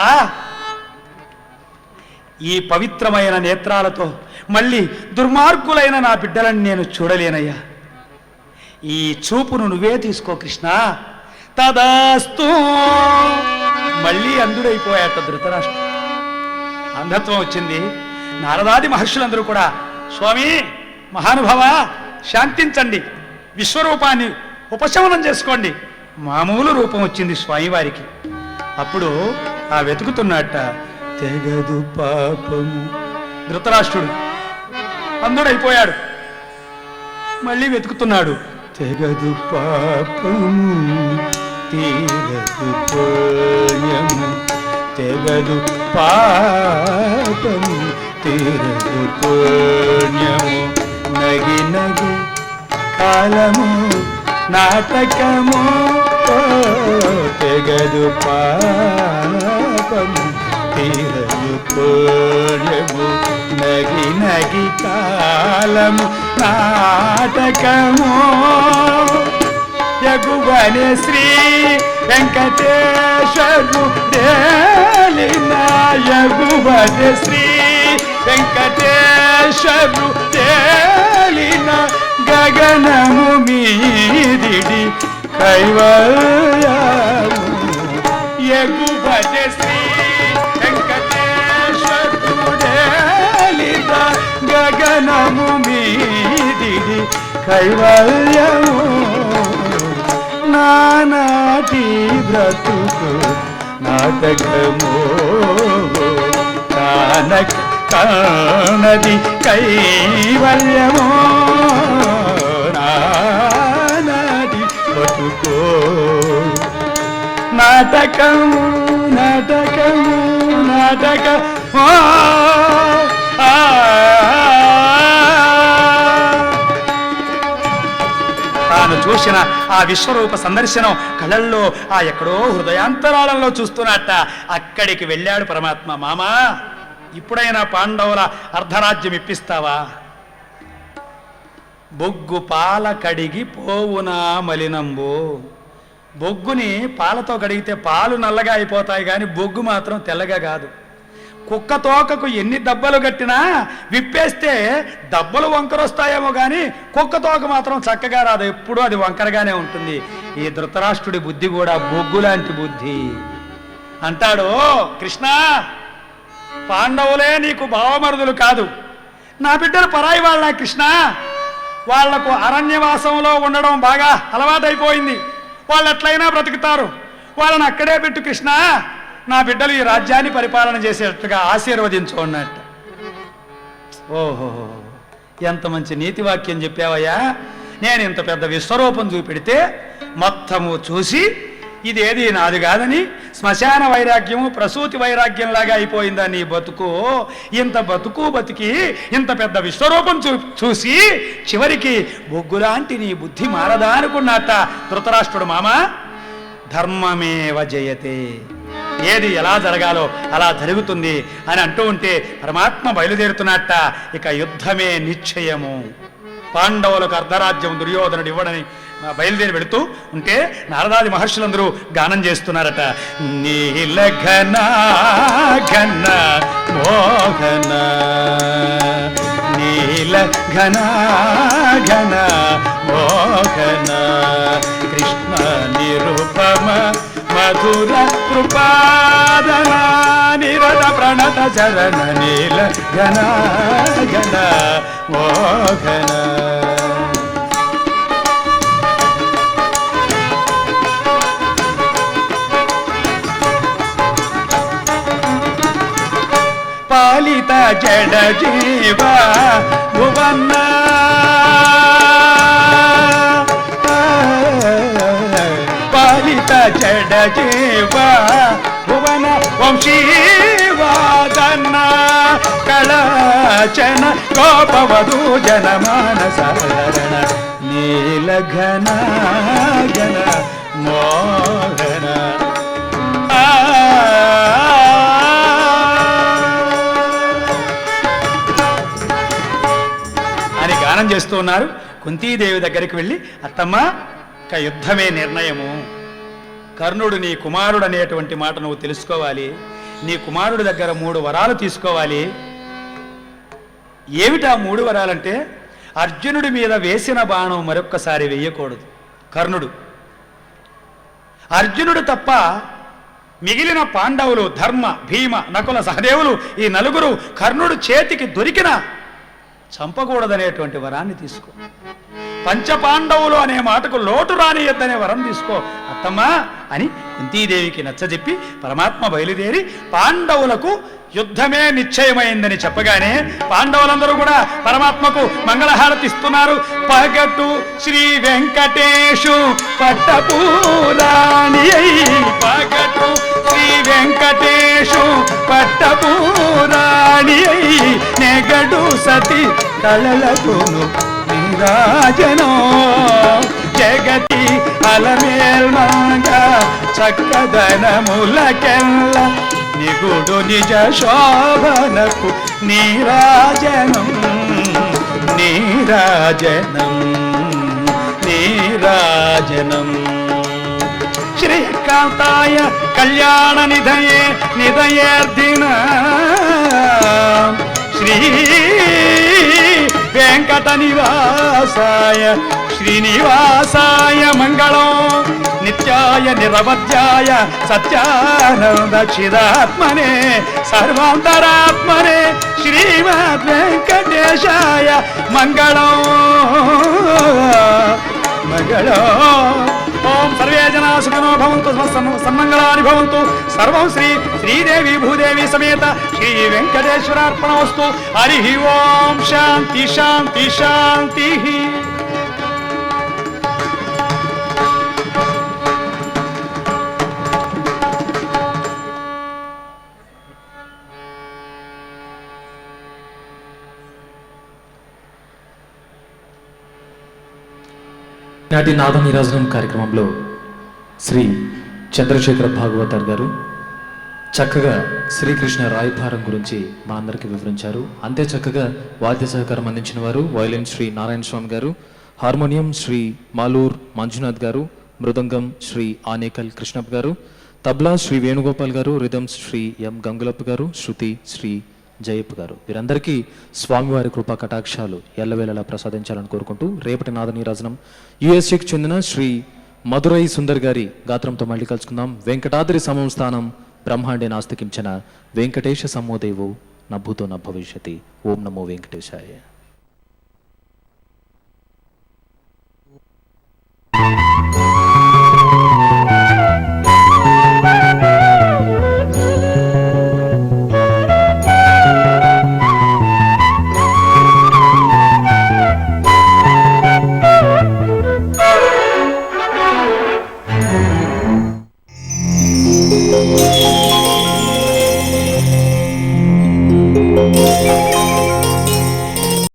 ఈ పవిత్రమైన నేత్రాలతో మళ్ళీ దుర్మార్గులైన నా బిడ్డలను నేను చూడలేనయ్యా, ఈ చూపును నువ్వే తీసుకో కృష్ణ. తదాస్తు. మళ్ళీ అంధుడైపోయాట ధృతరాష్ట్రుడు. అంధత్వం వచ్చింది. నారదాది మహర్షులందరూ కూడా, స్వామి మహానుభావ శాంతించండి, విశ్వరూపాన్ని ఉపశమనం చేసుకోండి. మామూలు రూపం వచ్చింది స్వామివారికి. అప్పుడు ఆ వెతుకుతున్నట్ట, తెగదు పాపము. ధృతరాష్ట్రుడు అంధుడైపోయాడు, మళ్ళీ వెతుకుతున్నాడు. తెగదు పాపము తీరదు పుణ్యము, తెగదు పాపము తీరదు పుణ్యము, నగి నగి కాలము నాటకము, తెగదు పాపము తీరదు పుణ్యము, నగి నగి కాలము నాటకము. యగువనే శ్రీ వెంకటేశ్వరు దేలిన, యగువనే శ్రీ వెంకటేశ్వరు దేలిన, గగనము మీదిడి కైవల్యము. యగువనే శ్రీ గగనము మీదిది కైవల్యము, నానాటి బ్రతుకు నాటకము, కానక కానది కైవల్యము, నానాటి బ్రతుకు నాటకము నాటకము నాటకము. తాను చూసిన ఆ విశ్వరూప సందర్శనం కళల్లో ఆ ఎక్కడో హృదయాంతరాళంలో చూస్తున్నట్ట. అక్కడికి వెళ్ళాడు పరమాత్మ. మామా, ఇప్పుడైనా పాండవుల అర్ధరాజ్యం ఇప్పిస్తావా? బొగ్గు పాల కడిగి పోవునా మలినంబు. బొగ్గుని పాలతో కడిగితే పాలు నల్లగా అయిపోతాయి, కానీ బొగ్గు మాత్రం తెల్లగా కాదు. కుక్క తోకకు ఎన్ని దెబ్బలు కట్టినా విప్పేస్తే దెబ్బలు వంకరొస్తాయేమో కానీ కుక్క తోక మాత్రం చక్కగా రాదు, ఎప్పుడూ అది వంకరగానే ఉంటుంది. ఈ ధృతరాష్ట్రుడి బుద్ధి కూడా బొగ్గు లాంటి బుద్ధి. అంటాడు, కృష్ణ పాండవులే నీకు భావమరుదులు కాదు, నా బిడ్డలు పరాయి వాళ్ళ కృష్ణ. వాళ్లకు అరణ్యవాసంలో ఉండడం బాగా అలవాటైపోయింది, వాళ్ళు ఎట్లయినా బ్రతుకుతారు, వాళ్ళని అక్కడే పెట్టు కృష్ణ, నా బిడ్డలు ఈ రాజ్యాన్ని పరిపాలన చేసేట్టుగా ఆశీర్వదించు అన్నట్టు. ఓహో, ఎంత మంచి నీతి వాక్యం చెప్పావయ్యా. నేను ఇంత పెద్ద విశ్వరూపం చూపెడితే మొత్తము చూసి ఇదేది నాది కాదని శ్మశాన వైరాగ్యము ప్రసూతి వైరాగ్యంలాగా అయిపోయిందా నీ బతుకు? ఇంత బతుకు బతికి ఇంత పెద్ద విశ్వరూపం చూసి చివరికి బొగ్గులాంటి నీ బుద్ధి మారదా అనుకున్నట్ట ధృతరాష్ట్రుడు. మామ, ధర్మమేవ జయతే, ఏది ఎలా జరగాలో అలా జరుగుతుంది అని అంటూ ఉంటే పరమాత్మ బయలుదేరుతున్నట్ట. ఇక యుద్ధమే నిశ్చయము. పాండవులకు అర్ధరాజ్యం దుర్యోధనుడు ఇవ్వడని బయలుదేరి వెళుతూ ఉంటే నారదాది మహర్షులందరూ గానం చేస్తున్నారట. నీల ఘన ఘన మోహన, నీల ఘన ఘన మోహన, కృష్ణ నిరుపమ మధుర కృపాదన, నిరత ప్రణత చరణ, నీల ఘన ఘన మోహన. పాలిత జడ జీవ భువన, పాలిత జడ జీవ భువన, వంశీవాదన కళాచన గోపవధూ జనమానసరణ, నీల ఘన ఘన మోహన. అని గానం చేస్తూ ఉన్నారు. కుంతీదేవి దగ్గరికి వెళ్ళి, అత్తమ్మ ఇక యుద్ధమే నిర్ణయము, కర్ణుడు నీ కుమారుడు అనేటువంటి మాట నువ్వు తెలుసుకోవాలి, నీ కుమారుడి దగ్గర 3 వరాలు తీసుకోవాలి. ఏమిటా 3 వరాలంటే, అర్జునుడి మీద వేసిన బాణం మరొక్కసారి వేయకూడదు కర్ణుడు. అర్జునుడు తప్ప మిగిలిన పాండవులు ధర్మ, భీమ, నకుల, సహదేవులు ఈ 4 కర్ణుడు చేతికి దొరికినా చంపకూడదనేటువంటి వరాన్ని తీసుకో. పంచపాండవులు అనే మాటకు లోటు రానియద్దనే వరం తీసుకో అత్తమ్మా అని కుంతీదేవికి నచ్చజెప్పి పరమాత్మ బయలుదేరి పాండవులకు యుద్ధమే నిశ్చయమైందని చెప్పగానే పాండవులందరూ కూడా పరమాత్మకు మంగళహారతి ఇస్తున్నారు. పగటు శ్రీ వెంకటేశు పట్టపూరాణి, పగటు శ్రీ వెంకటేశు పట్టపూరాణి, నెగడు సతి కళలకును రాజనో, జగతి అలమేల్మంగ చక్కదనములకెల్ల, నిగుడు నిజ శోభనకు నీరాజనం నీరాజనం నీరాజనం. శ్రీకాంతాయ కళ్యాణ నిధయే నిధయేర్ధిన, శ్రీ వెంకట నివాసాయ శ్రీనివాసాయ మంగళం, నిత్యాయ నిరవధ్యాయ సత్యానంద చిదాత్మనే సర్వాంతరాత్మనే శ్రీమద్ వెంకటేశాయ మంగళం మంగళం. ఓం సర్వే జనా సుఖినో భవంతు, సన్మంగళాని భవంతు. సర్వం శ్రీదేవి భూదేవి సమేత శ్రీ వెంకటేశ్వరార్పణమస్తు. హరి ఓం శాంతి శాంతి శాంతి. నాటి నాద నీరాజనం కార్యక్రమంలో శ్రీ చంద్రశేఖర భాగవతార్ గారు చక్కగా శ్రీకృష్ణ రాయభారం గురించి మా అందరికీ వివరించారు. అంతే చక్కగా వాద్య సహకారం అందించిన వారు వయలిన్ శ్రీ నారాయణ స్వామి గారు, హార్మోనియం శ్రీ మాలూర్ మంజునాథ్ గారు, మృదంగం శ్రీ ఆనేకల్ కృష్ణప్ప గారు, తబ్లా శ్రీ వేణుగోపాల్ గారు, రిథమ్స్ శ్రీ ఎం గంగులప్ప గారు, శృతి శ్రీ జయప్ప గారు. వీరందరికీ స్వామివారి కృపా కటాక్షాలు ఎల్లవేళలా ప్రసాదించాలని కోరుకుంటూ రేపటి నాద నీరాజనం యుఎస్ఏకి చెందిన శ్రీ మధురై సుందర్ గారి గాత్రంతో మళ్ళీ కలుసుకుందాం. వెంకటాద్రి సమం స్థానం బ్రహ్మాండే నాస్తికించిన వెంకటేశ సమ్మోదేవో నభూతో న భవిష్యతి. ఓం నమో వెంకటేశాయ.